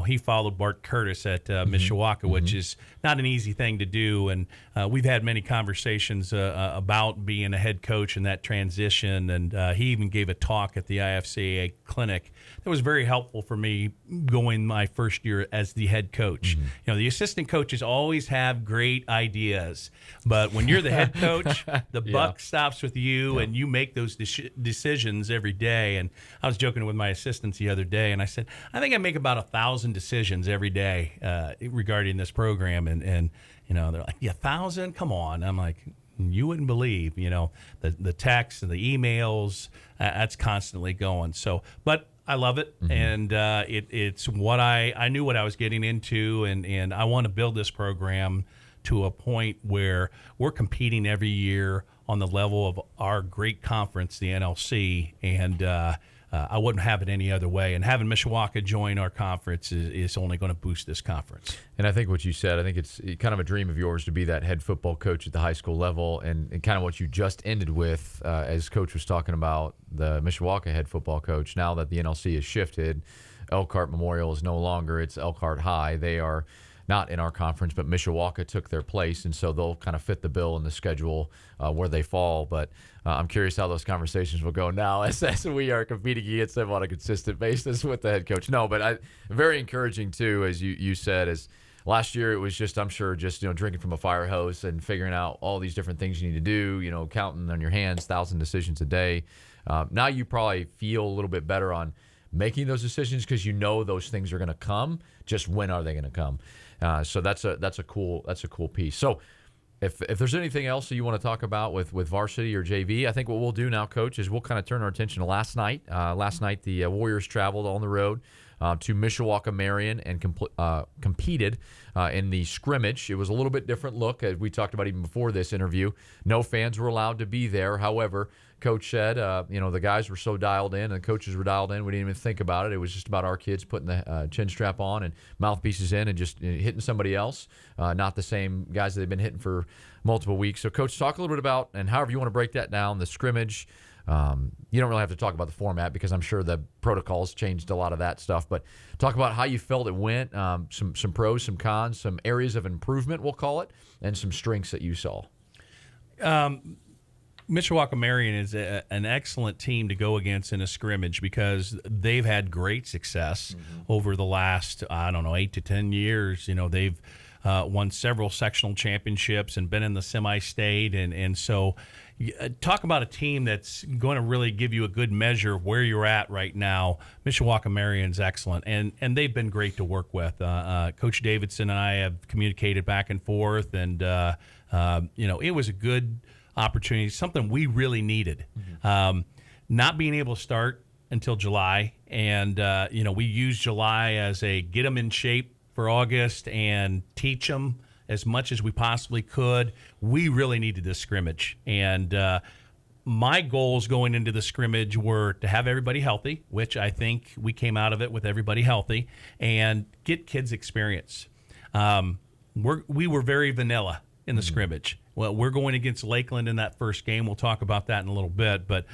he followed Bart Curtis at Mishawaka, which is not an easy thing to do. And we've had many conversations about being a head coach and that transition. And he even gave a talk at the IFCA clinic that was very helpful for me going my first year as the head coach. The assistant coaches always have great ideas, but when you're the head coach, the buck stops with you, and you make those decisions every day. And I was joking with my assistants the other day, and I said, I think I make about 1,000 decisions every day regarding this program. And they're like, 1,000? Come on. I'm like, you wouldn't believe, the texts and the emails, that's constantly going. So, but I love it, and it's what I knew what I was getting into, and I want to build this program to a point where we're competing every year on the level of our great conference, the NLC, and I wouldn't have it any other way. And having Mishawaka join our conference is only going to boost this conference. And I think what you said, I think it's kind of a dream of yours to be that head football coach at the high school level, and kind of what you just ended with as Coach was talking about the Mishawaka head football coach. Now that the NLC has shifted, Elkhart Memorial is no longer, it's Elkhart High. They are not in our conference, but Mishawaka took their place, and so they'll kind of fit the bill in the schedule where they fall. But I'm curious how those conversations will go now as we are competing against them on a consistent basis with the head coach. No, but very encouraging too, as you said, as last year it was just, I'm sure, just drinking from a fire hose and figuring out all these different things you need to do, counting on your hands, 1,000 decisions a day. Now you probably feel a little bit better on making those decisions because those things are going to come. Just when are they going to come? So that's a cool piece. So if there's anything else that you want to talk about with varsity or JV, I think what we'll do now, Coach, is we'll kind of turn our attention to last night. Last night the Warriors traveled on the road to Mishawaka Marion and competed in the scrimmage. It was a little bit different look, as we talked about even before this interview. No fans were allowed to be there. However, Coach said, the guys were so dialed in and the coaches were dialed in, we didn't even think about it. It was just about our kids putting the chin strap on and mouthpieces in and just hitting somebody else, not the same guys that they've been hitting for multiple weeks. So, Coach, talk a little bit about, and however you want to break that down, the scrimmage. You don't really have to talk about the format because I'm sure the protocols changed a lot of that stuff, but talk about how you felt it went, some pros, some cons, some areas of improvement, we'll call it, and some strengths that you saw. Mishawaka Marion is an excellent team to go against in a scrimmage because they've had great success over the last, 8 to 10 years. They've won several sectional championships and been in the semi-state. And so talk about a team that's going to really give you a good measure of where you're at right now. Mishawaka Marion's excellent, and they've been great to work with. Coach Davidson and I have communicated back and forth, and, it was a good opportunity, something we really needed. Not being able to start until July, and we used July as a get them in shape for August and teach them as much as we possibly could. We really needed this scrimmage, and my goals going into the scrimmage were to have everybody healthy, which I think we came out of it with everybody healthy, and get kids experience. We were very vanilla in the scrimmage. Well, we're going against Lakeland in that first game. We'll talk about that in a little bit, but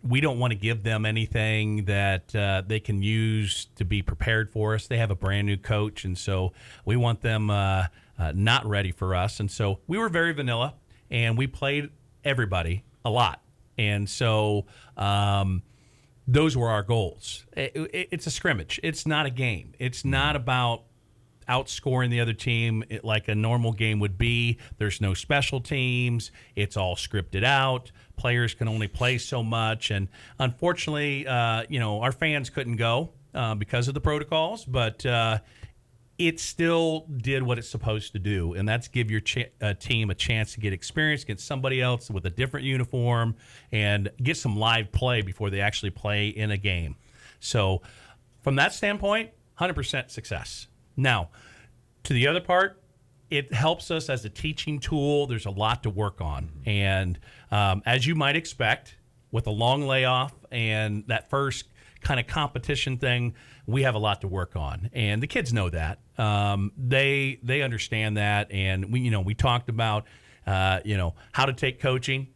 we don't want to give them anything that they can use to be prepared for us. They have a brand new coach, and so we want them not ready for us. And so we were very vanilla, and we played everybody a lot. And so those were our goals. It's a scrimmage. It's not a game. It's not about outscoring the other team like a normal game would be. There's no special teams. It's all scripted out. Players can only play so much. And unfortunately, our fans couldn't go because of the protocols, but it still did what it's supposed to do, and that's give your team a chance to get experience against somebody else with a different uniform and get some live play before they actually play in a game. So from that standpoint, 100% success. Now, to the other part, it helps us as a teaching tool. There's a lot to work on. And as you might expect, with a long layoff and that first kind of competition thing, we have a lot to work on. And the kids know that. They understand that. And we talked about, how to take coaching.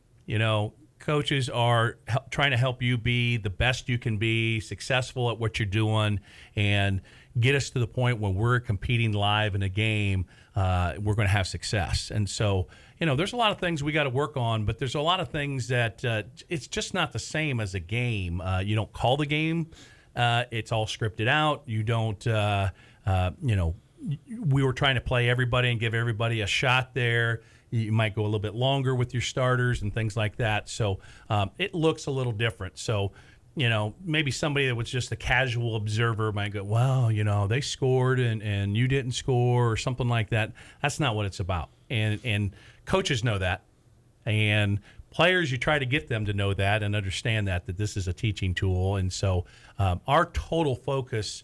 Coaches are trying to help you be the best you can be, successful at what you're doing, and get us to the point when we're competing live in a game, we're going to have success. And so, there's a lot of things we got to work on, but there's a lot of things that it's just not the same as a game. You don't call the game. It's all scripted out. You don't, we were trying to play everybody and give everybody a shot there. You might go a little bit longer with your starters and things like that. So it looks a little different. So, maybe somebody that was just a casual observer might go, well, they scored and you didn't score or something like that. That's not what it's about. And coaches know that. And players, you try to get them to know that and understand that this is a teaching tool. And so our total focus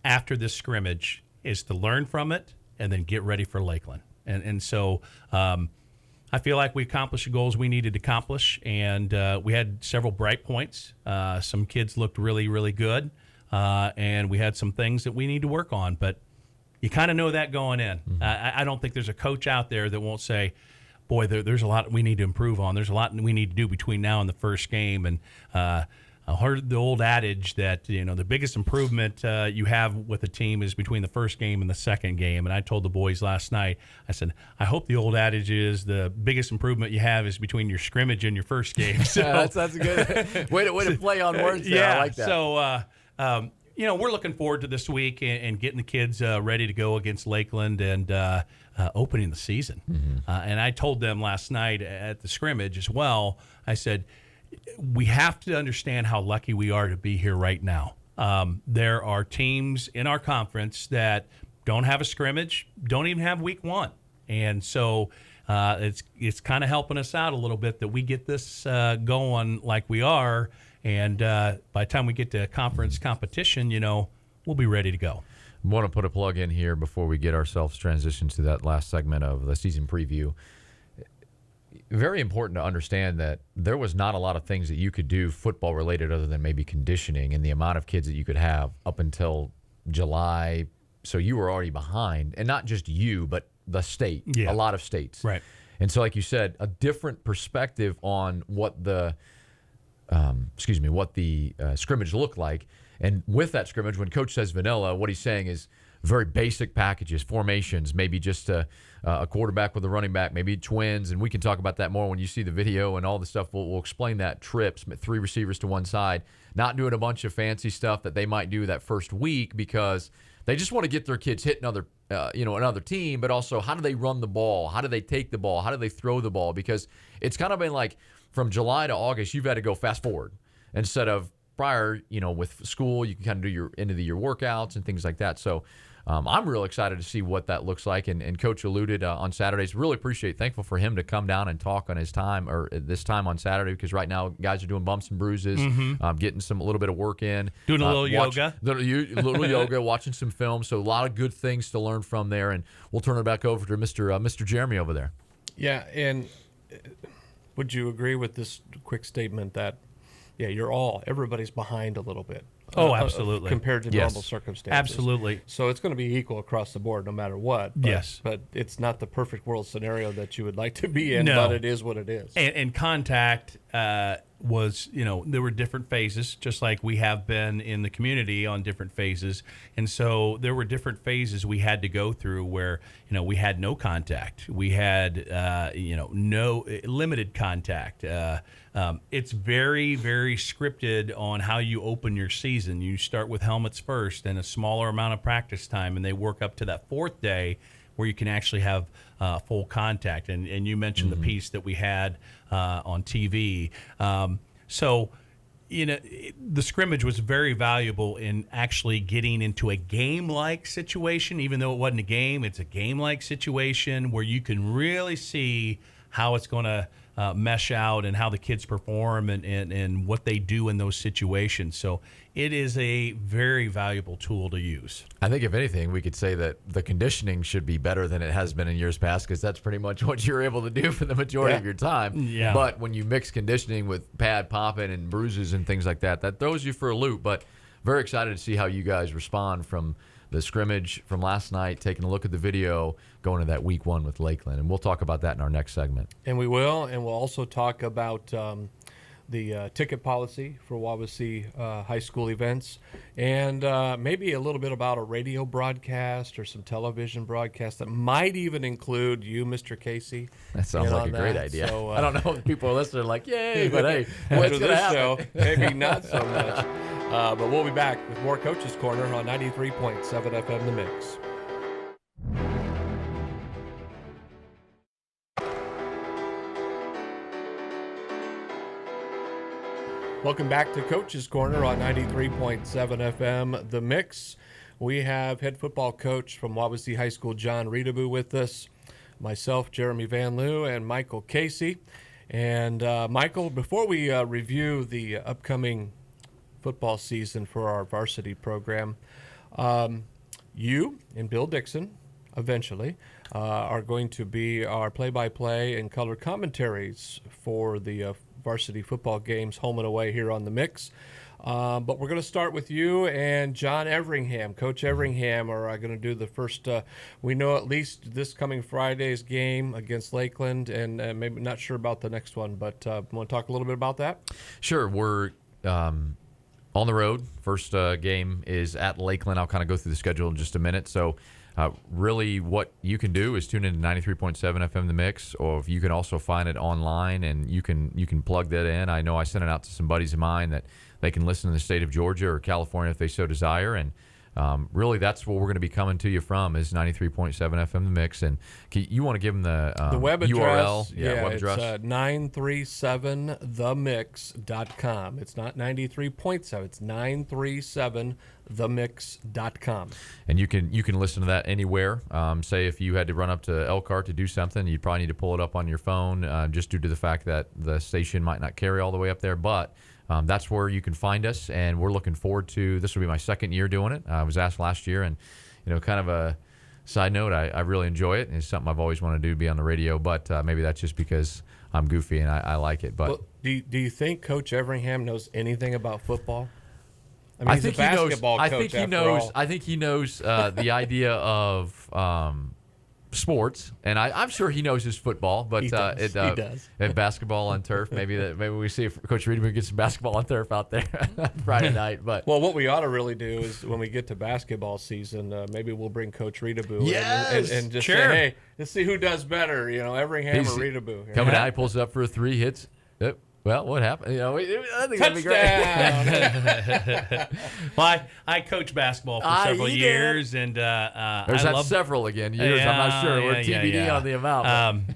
after this scrimmage is to learn from it and then get ready for Lakeland. And so I feel like we accomplished the goals we needed to accomplish, and we had several bright points. Some kids looked really, really good, and we had some things that we need to work on. But you kind of know that going in. Mm-hmm. I don't think there's a coach out there that won't say, boy, there's a lot we need to improve on. There's a lot we need to do between now and the first game. And I heard the old adage that, the biggest improvement you have with a team is between the first game and the second game. And I told the boys last night, I said, I hope the old adage is the biggest improvement you have is between your scrimmage and your first game. So that's a good way to play on words there. Yeah, I like that. So, we're looking forward to this week and getting the kids ready to go against Lakeland and opening the season. Mm-hmm. And I told them last night at the scrimmage as well, I said, we have to understand how lucky we are to be here right now. There are teams in our conference that don't have a scrimmage, don't even have week one. And so it's kind of helping us out a little bit that we get this going like we are. And by the time we get to conference competition, we'll be ready to go. I want to put a plug in here before we get ourselves transitioned to that last segment of the season preview. Very important to understand that there was not a lot of things that you could do football related other than maybe conditioning and the amount of kids that you could have up until July. So you were already behind, and not just you, but the state, a lot of states. Right. And so, like you said, a different perspective on what the scrimmage looked like. And with that scrimmage, when Coach says vanilla, what he's saying is very basic packages, formations, maybe just a quarterback with a running back, maybe twins, and we can talk about that more when you see the video and all the stuff. We'll explain that. Trips, 3 receivers to one side, not doing a bunch of fancy stuff that they might do that first week because they just want to get their kids hit another team, but also how do they run the ball? How do they take the ball? How do they throw the ball? Because it's kind of been like from July to August, you've had to go fast forward instead of prior, with school, you can kind of do your end of the year workouts and things like that. So I'm real excited to see what that looks like. And Coach alluded on Saturdays, really thankful for him to come down and talk on his time or this time on Saturday, because right now guys are doing bumps and bruises, getting a little bit of work in. Doing a little yoga. Little yoga, watching some film. So a lot of good things to learn from there. And we'll turn it back over to Mr. Jeremy over there. Yeah, and would you agree with this quick statement that, everybody's behind a little bit? Oh, absolutely. Compared to normal circumstances. Absolutely. So it's going to be equal across the board no matter what. But, yes. But it's not the perfect world scenario that you would like to be in, no. But it is what it is. And contact was, there were different phases, just like we have been in the community on different phases. And so there were different phases we had to go through where, we had no contact. We had, no limited contact. It's very, very scripted on how you open your season. You start with helmets first and a smaller amount of practice time, and they work up to that fourth day where you can actually have full contact. And you mentioned the piece that we had on TV. So, the scrimmage was very valuable in actually getting into a game-like situation. Even though it wasn't a game, it's a game-like situation where you can really see how it's going to mesh out and how the kids perform and what they do in those situations. So it is a very valuable tool to use. I think if anything, we could say that the conditioning should be better than it has been in years past, because that's pretty much what you're able to do for the majority of your time. Yeah. But when you mix conditioning with pad popping and bruises and things like that, that throws you for a loop. But very excited to see how you guys respond from the scrimmage from last night, taking a look at the video, going to that week one with Lakeland. And we'll talk about that in our next segment. And we will. And we'll also talk about the ticket policy for Wawasee high school events, and maybe a little bit about a radio broadcast or some television broadcast that might even include you, Mr. Casey. That sounds like a great idea. So, I don't know if people listening are like, yay, but hey, after what's going to this happen? show, maybe not so much. But we'll be back with more Coach's Corner on 93.7 FM The Mix. Welcome back to Coach's Corner on 93.7 FM The Mix. We have head football coach from Wawasee High School, Jon Reutebuch, with us. Myself, Jeremy Van Loo, and Michael Casey. And Michael, before we review the upcoming football season for our varsity program, you and Bill Dixon, eventually, are going to be our play-by-play and color commentaries for the varsity football games home and away here on The Mix. But we're going to start with you and John Everingham. Coach Everingham are going to do the first, we know at least this coming Friday's game against Lakeland, and maybe not sure about the next one, but want to talk a little bit about that? Sure. We're on the road. First game is at Lakeland. I'll kind of go through the schedule in just a minute. So really what you can do is tune in to 93.7 FM The Mix, or if you can also find it online and you can plug that in. I know I sent it out to some buddies of mine that they can listen in the state of Georgia or California if they so desire. And really that's what we're going to be coming to you from is 93.7 FM The Mix. And you want to give them the web address, URL? Web it's address. 937themix.com. It's not 93.7. It's 937themix.com. And you can listen to that anywhere. Say if you had to run up to Elkhart to do something, you'd probably need to pull it up on your phone just due to the fact that the station might not carry all the way up there. But that's where you can find us, and we're looking forward to this. Will be my second year doing it. I was asked last year, and kind of a side note, I really enjoy it. It's something I've always wanted to do, be on the radio, but maybe that's just because I'm goofy and I like it. But well, do you think Coach Everingham knows anything about football? I mean, he's think a basketball coach. I think he knows. I think he knows the idea of sports, and I'm sure he knows his football. But he does. And basketball on turf. Maybe we see if Coach Reutebuch gets some basketball on turf out there Friday night. But well, what we ought to really do is when we get to basketball season, maybe we'll bring Coach Reutebuch Yes, and just sure. say, hey, let's see who does better. Everingham or Reutebuch. Coming out, he pulls it up for a three, hits. Yep. Well, what happened? I think that'd be great. Touchdown. Well, I coached basketball for several you years, and There's I that love several again. Years, I'm not sure. We're TBD on the amount.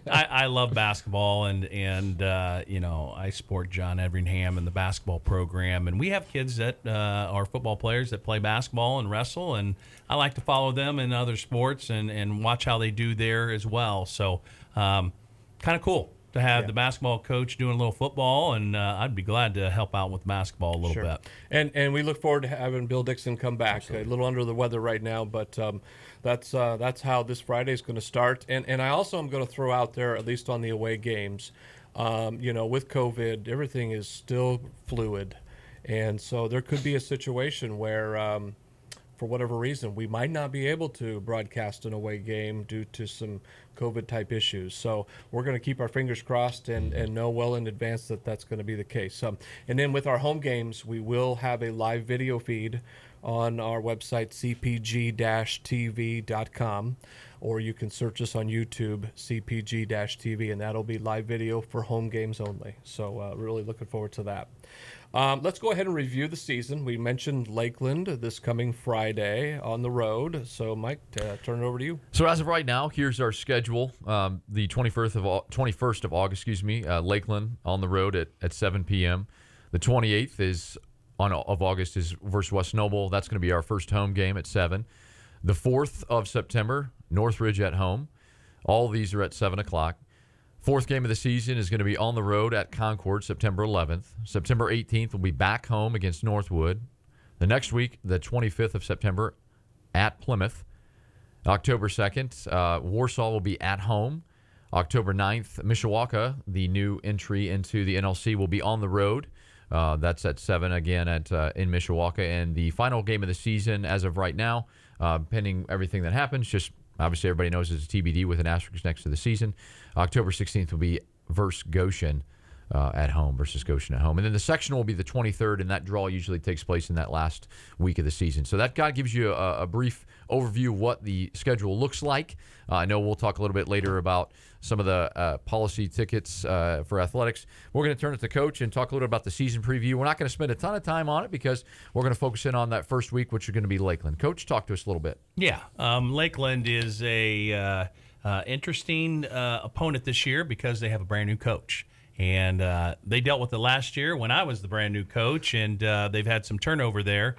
I love basketball, and I support Jon Everingham and the basketball program, and we have kids that are football players that play basketball and wrestle, and I like to follow them in other sports and watch how they do there as well. So, kind of cool to have the basketball coach doing a little football, and I'd be glad to help out with basketball a little bit. And we look forward to having Bill Dixon come back. Absolutely. A little under the weather right now, but that's how this Friday is going to start. And I also am going to throw out there, at least on the away games, with COVID, everything is still fluid, and so there could be a situation where for whatever reason, we might not be able to broadcast an away game due to some COVID-type issues. So we're going to keep our fingers crossed and know well in advance that that's going to be the case. And then with our home games, we will have a live video feed on our website, CPG-TV.com, or you can search us on YouTube, CPG-TV, and that'll be live video for home games only. So really looking forward to that. Let's go ahead and review the season. We mentioned Lakeland this coming Friday on the road. So, Mike, turn it over to you. So as of right now, here's our schedule. The 21st of August, Lakeland on the road at 7 p.m. The 28th of August is versus West Noble. That's going to be our first home game at 7. The 4th of September, Northridge at home. All of these are at 7 o'clock. Fourth game of the season is going to be on the road at Concord, September 11th. September 18th will be back home against Northwood. The next week, the 25th of September, at Plymouth. October 2nd, Warsaw will be at home. October 9th, Mishawaka, the new entry into the NLC, will be on the road. That's at 7 again in Mishawaka. And the final game of the season, as of right now, pending everything that happens, just obviously everybody knows it's a TBD with an asterisk next to the season. October 16th will be versus Goshen at home versus Goshen at home. And then the sectional will be the 23rd, and that draw usually takes place in that last week of the season. So that kind of gives you a brief overview of what the schedule looks like. I know we'll talk a little bit later about some of the policy tickets for athletics. We're going to turn it to Coach and talk a little bit about the season preview. We're not going to spend a ton of time on it because we're going to focus in on that first week, which is going to be Lakeland. Coach, talk to us a little bit. Yeah, Lakeland is a interesting opponent this year because they have a brand new coach. And they dealt with it last year when I was the brand new coach, and they've had some turnover there.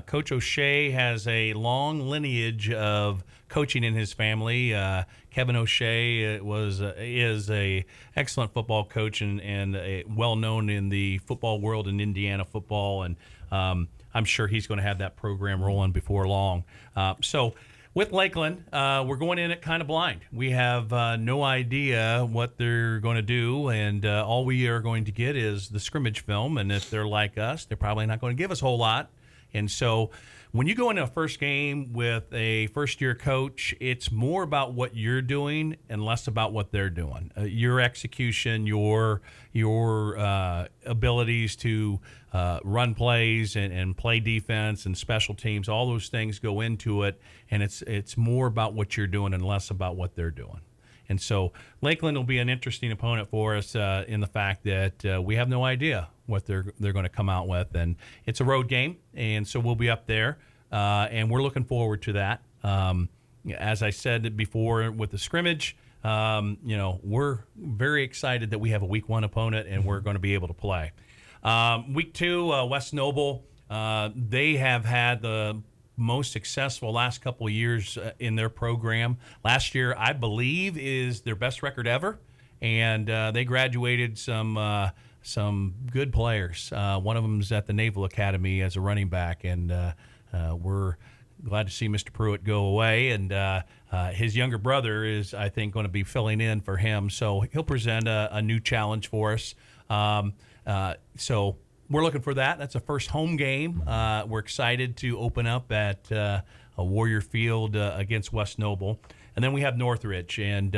Coach O'Shea has a long lineage of coaching in his family. Kevin O'Shea is a excellent football coach and well known in the football world in Indiana football, and I'm sure he's going to have that program rolling before long. So with Lakeland, we're going in it kind of blind. We have no idea what they're going to do, and all we are going to get is the scrimmage film. And if they're like us, they're probably not going to give us a whole lot. And so when you go into a first game with a first-year coach, it's more about what you're doing and less about what they're doing. Your execution, your abilities to run plays and play defense and special teams, all those things go into it, and it's more about what you're doing and less about what they're doing. And so Lakeland will be an interesting opponent for us in the fact that we have no idea what they're going to come out with. And it's a road game, and so we'll be up there, and we're looking forward to that. As I said before with the scrimmage, we're very excited that we have a week one opponent, and we're going to be able to play. Week two, West Noble, they have had the most successful last couple of years in their program. Last year, I believe, is their best record ever, and they graduated some good players. One of them is at the Naval Academy as a running back, and we're glad to see Mr. Pruitt go away, and his younger brother is, I think, going to be filling in for him, so he'll present a new challenge for us. So we're looking for that. That's a first home game. We're excited to open up at a Warrior Field against West Noble. And then we have Northridge. And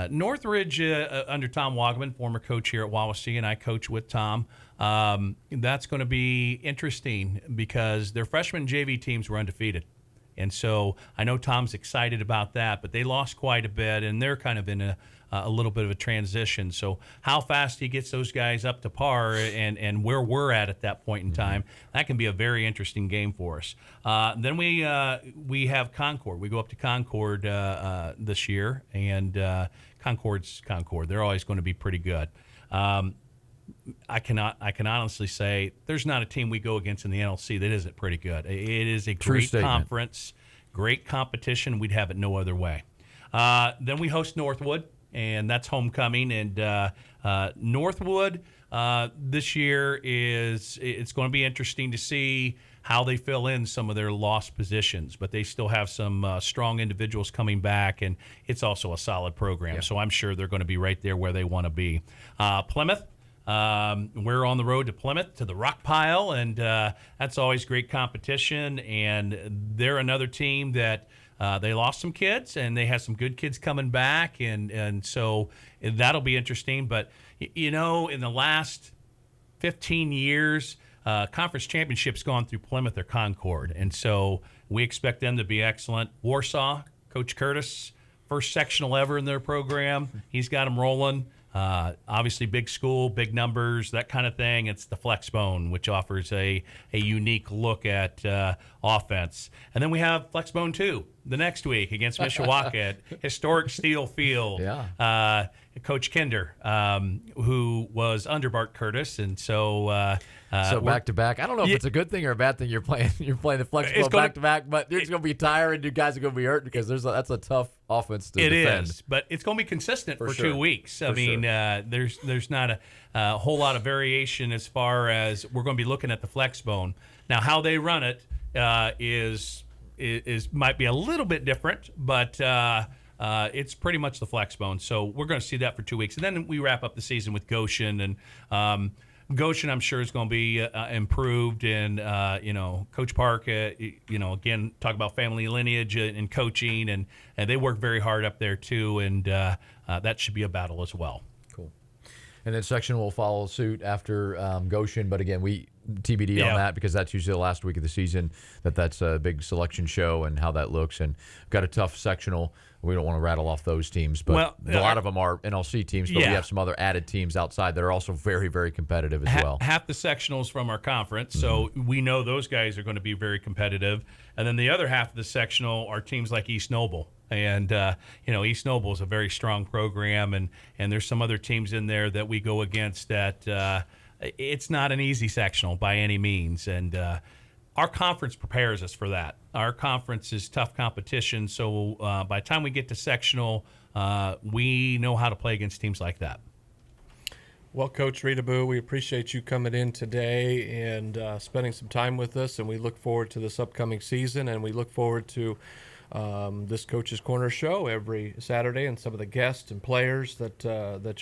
Northridge, under Tom Wogman, former coach here at Wawasee, and I coach with Tom, that's going to be interesting because their freshman JV teams were undefeated. And so I know Tom's excited about that, but they lost quite a bit, and they're kind of in a little bit of a transition. So how fast he gets those guys up to par and where we're at that point in time, that can be a very interesting game for us. Then we have Concord. We go up to Concord this year, and Concord's Concord. They're always going to be pretty good. I can honestly say there's not a team we go against in the NLC that isn't pretty good. It is a great conference, great competition. We'd have it no other way. Then we host Northwood, and that's homecoming. And Northwood this year it's going to be interesting to see how they fill in some of their lost positions. But they still have some strong individuals coming back, and it's also a solid program. Yeah. So I'm sure they're going to be right there where they want to be. Plymouth. We're on the road to Plymouth, to the Rock Pile, and that's always great competition. And they're another team that they lost some kids, and they have some good kids coming back, and so that'll be interesting. But, in the last 15 years, conference championship's gone through Plymouth or Concord, and so we expect them to be excellent. Warsaw, Coach Curtis, first sectional ever in their program. He's got them rolling. Obviously, big school, big numbers, that kind of thing. It's the Flex Bone, which offers a unique look at offense. And then we have Flex Bone 2 the next week against Mishawaka at historic Steel Field. Yeah. Coach Kinder, who was under Bart Curtis, and so back to back. I don't know if it's a good thing or a bad thing. You're playing the Flex Bone back to back, but it's going to be tiring. You guys are going to be hurt because that's a tough offense to defend. It is, but it's going to be consistent for 2 weeks. I mean, there's not a whole lot of variation as far as we're going to be looking at the Flex Bone. Now, how they run it is might be a little bit different, but it's pretty much the Flex Bone. So we're going to see that for 2 weeks, and then we wrap up the season with Goshen, and Goshen, I'm sure, is going to be improved. And Coach Park, again, talk about family lineage and coaching, and they work very hard up there too, and that should be a battle as well. Cool. And then section will follow suit after Goshen. But again, we TBD on that because that's usually the last week of the season. That's a big selection show and how that looks. And we've got a tough sectional. We don't want to rattle off those teams, but a lot of them are NLC teams. But we have some other added teams outside that are also very, very competitive as well. Half the sectionals from our conference, so we know those guys are going to be very competitive. And then the other half of the sectional are teams like East Noble. And, East Noble is a very strong program, and there's some other teams in there that we go against that it's not an easy sectional by any means. And our conference prepares us for that. Our conference is tough competition, so by the time we get to sectional, we know how to play against teams like that. Well, Coach Reutebuch, we appreciate you coming in today and spending some time with us, and we look forward to this upcoming season, and we look forward to this Coach's Corner show every Saturday and some of the guests and players that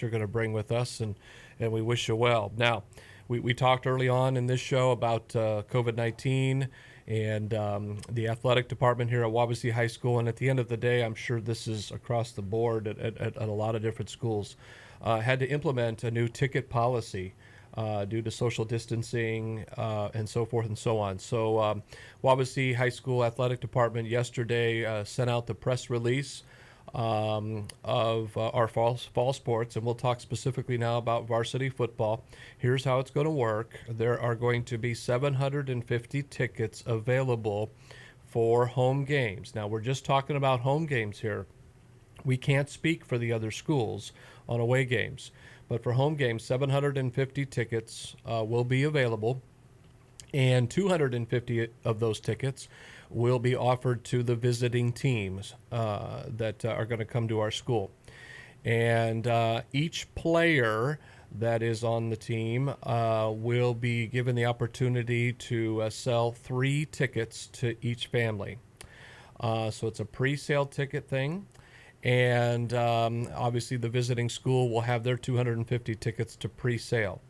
you're going to bring with us, and we wish you well. Now, we talked early on in this show about COVID-19 and the athletic department here at Wawasee High School, and at the end of the day, I'm sure this is across the board at a lot of different schools, had to implement a new ticket policy due to social distancing and so forth and so on. So Wawasee High School Athletic Department yesterday sent out the press release of our fall sports, and we'll talk specifically now about varsity football. Here's how it's going to work. There are going to be 750 tickets available for home games. Now, we're just talking about home games here. We can't speak for the other schools on away games. But for home games, 750 tickets will be available, and 250 of those tickets will be offered to the visiting teams that are going to come to our school. And each player that is on the team will be given the opportunity to sell 3 tickets to each family. So it's a pre-sale ticket thing. And obviously the visiting school will have their 250 tickets to pre-sale.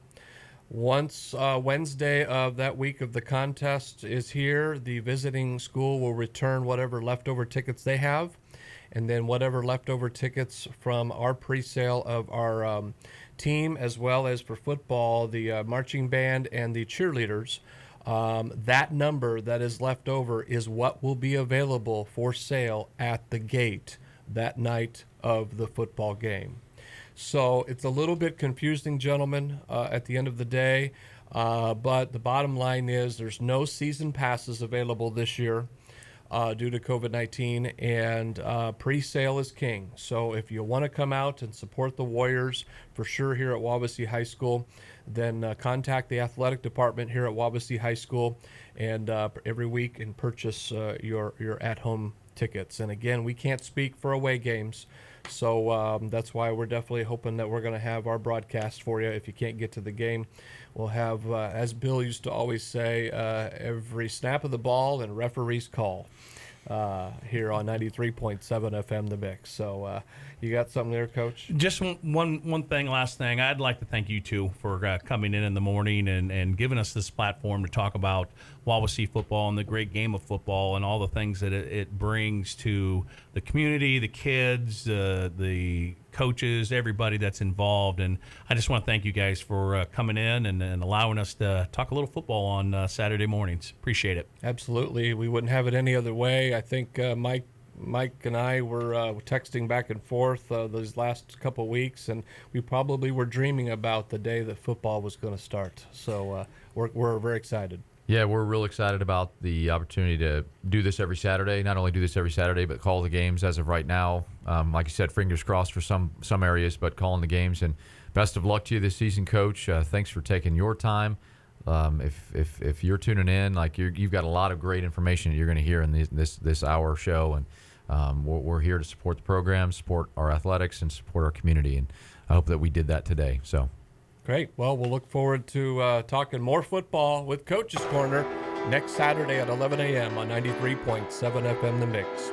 Once Wednesday of that week of the contest is here, the visiting school will return whatever leftover tickets they have, and then whatever leftover tickets from our pre-sale of our team, as well as for football, the marching band and the cheerleaders, that number that is left over is what will be available for sale at the gate that night of the football game. So it's a little bit confusing, gentlemen, at the end of the day, but the bottom line is there's no season passes available this year due to COVID-19, and pre-sale is king. So if you want to come out and support the Warriors for sure here at Wawasee High School, then contact the athletic department here at Wawasee High School and every week and purchase your at-home tickets. And again, we can't speak for away games, so that's why we're definitely hoping that we're going to have our broadcast for you. If you can't get to the game, we'll have, as Bill used to always say, every snap of the ball and referee's call here on 93.7 FM The Mix. So you got something there, Coach? Just last thing. I'd like to thank you two for coming in the morning and giving us this platform to talk about Wawasee football and the great game of football and all the things that it brings to the community, the kids, the coaches, everybody that's involved. And I just want to thank you guys for coming in and allowing us to talk a little football on Saturday mornings. Appreciate it. Absolutely. We wouldn't have it any other way. I think Mike and I were texting back and forth those last couple of weeks, and we probably were dreaming about the day that football was going to start. So we're very excited. Yeah, we're real excited about the opportunity to do this every Saturday. Not only do this every Saturday, but call the games as of right now. Like you said, fingers crossed for some areas, but calling the games. And best of luck to you this season, Coach. Thanks for taking your time. If you're tuning in, like you've got a lot of great information that you're going to hear in this hour show, and we're here to support the program, support our athletics, and support our community. And I hope that we did that today. So. Great. Well, we'll look forward to talking more football with Coach's Corner next Saturday at 11 a.m. on 93.7 FM The Mix.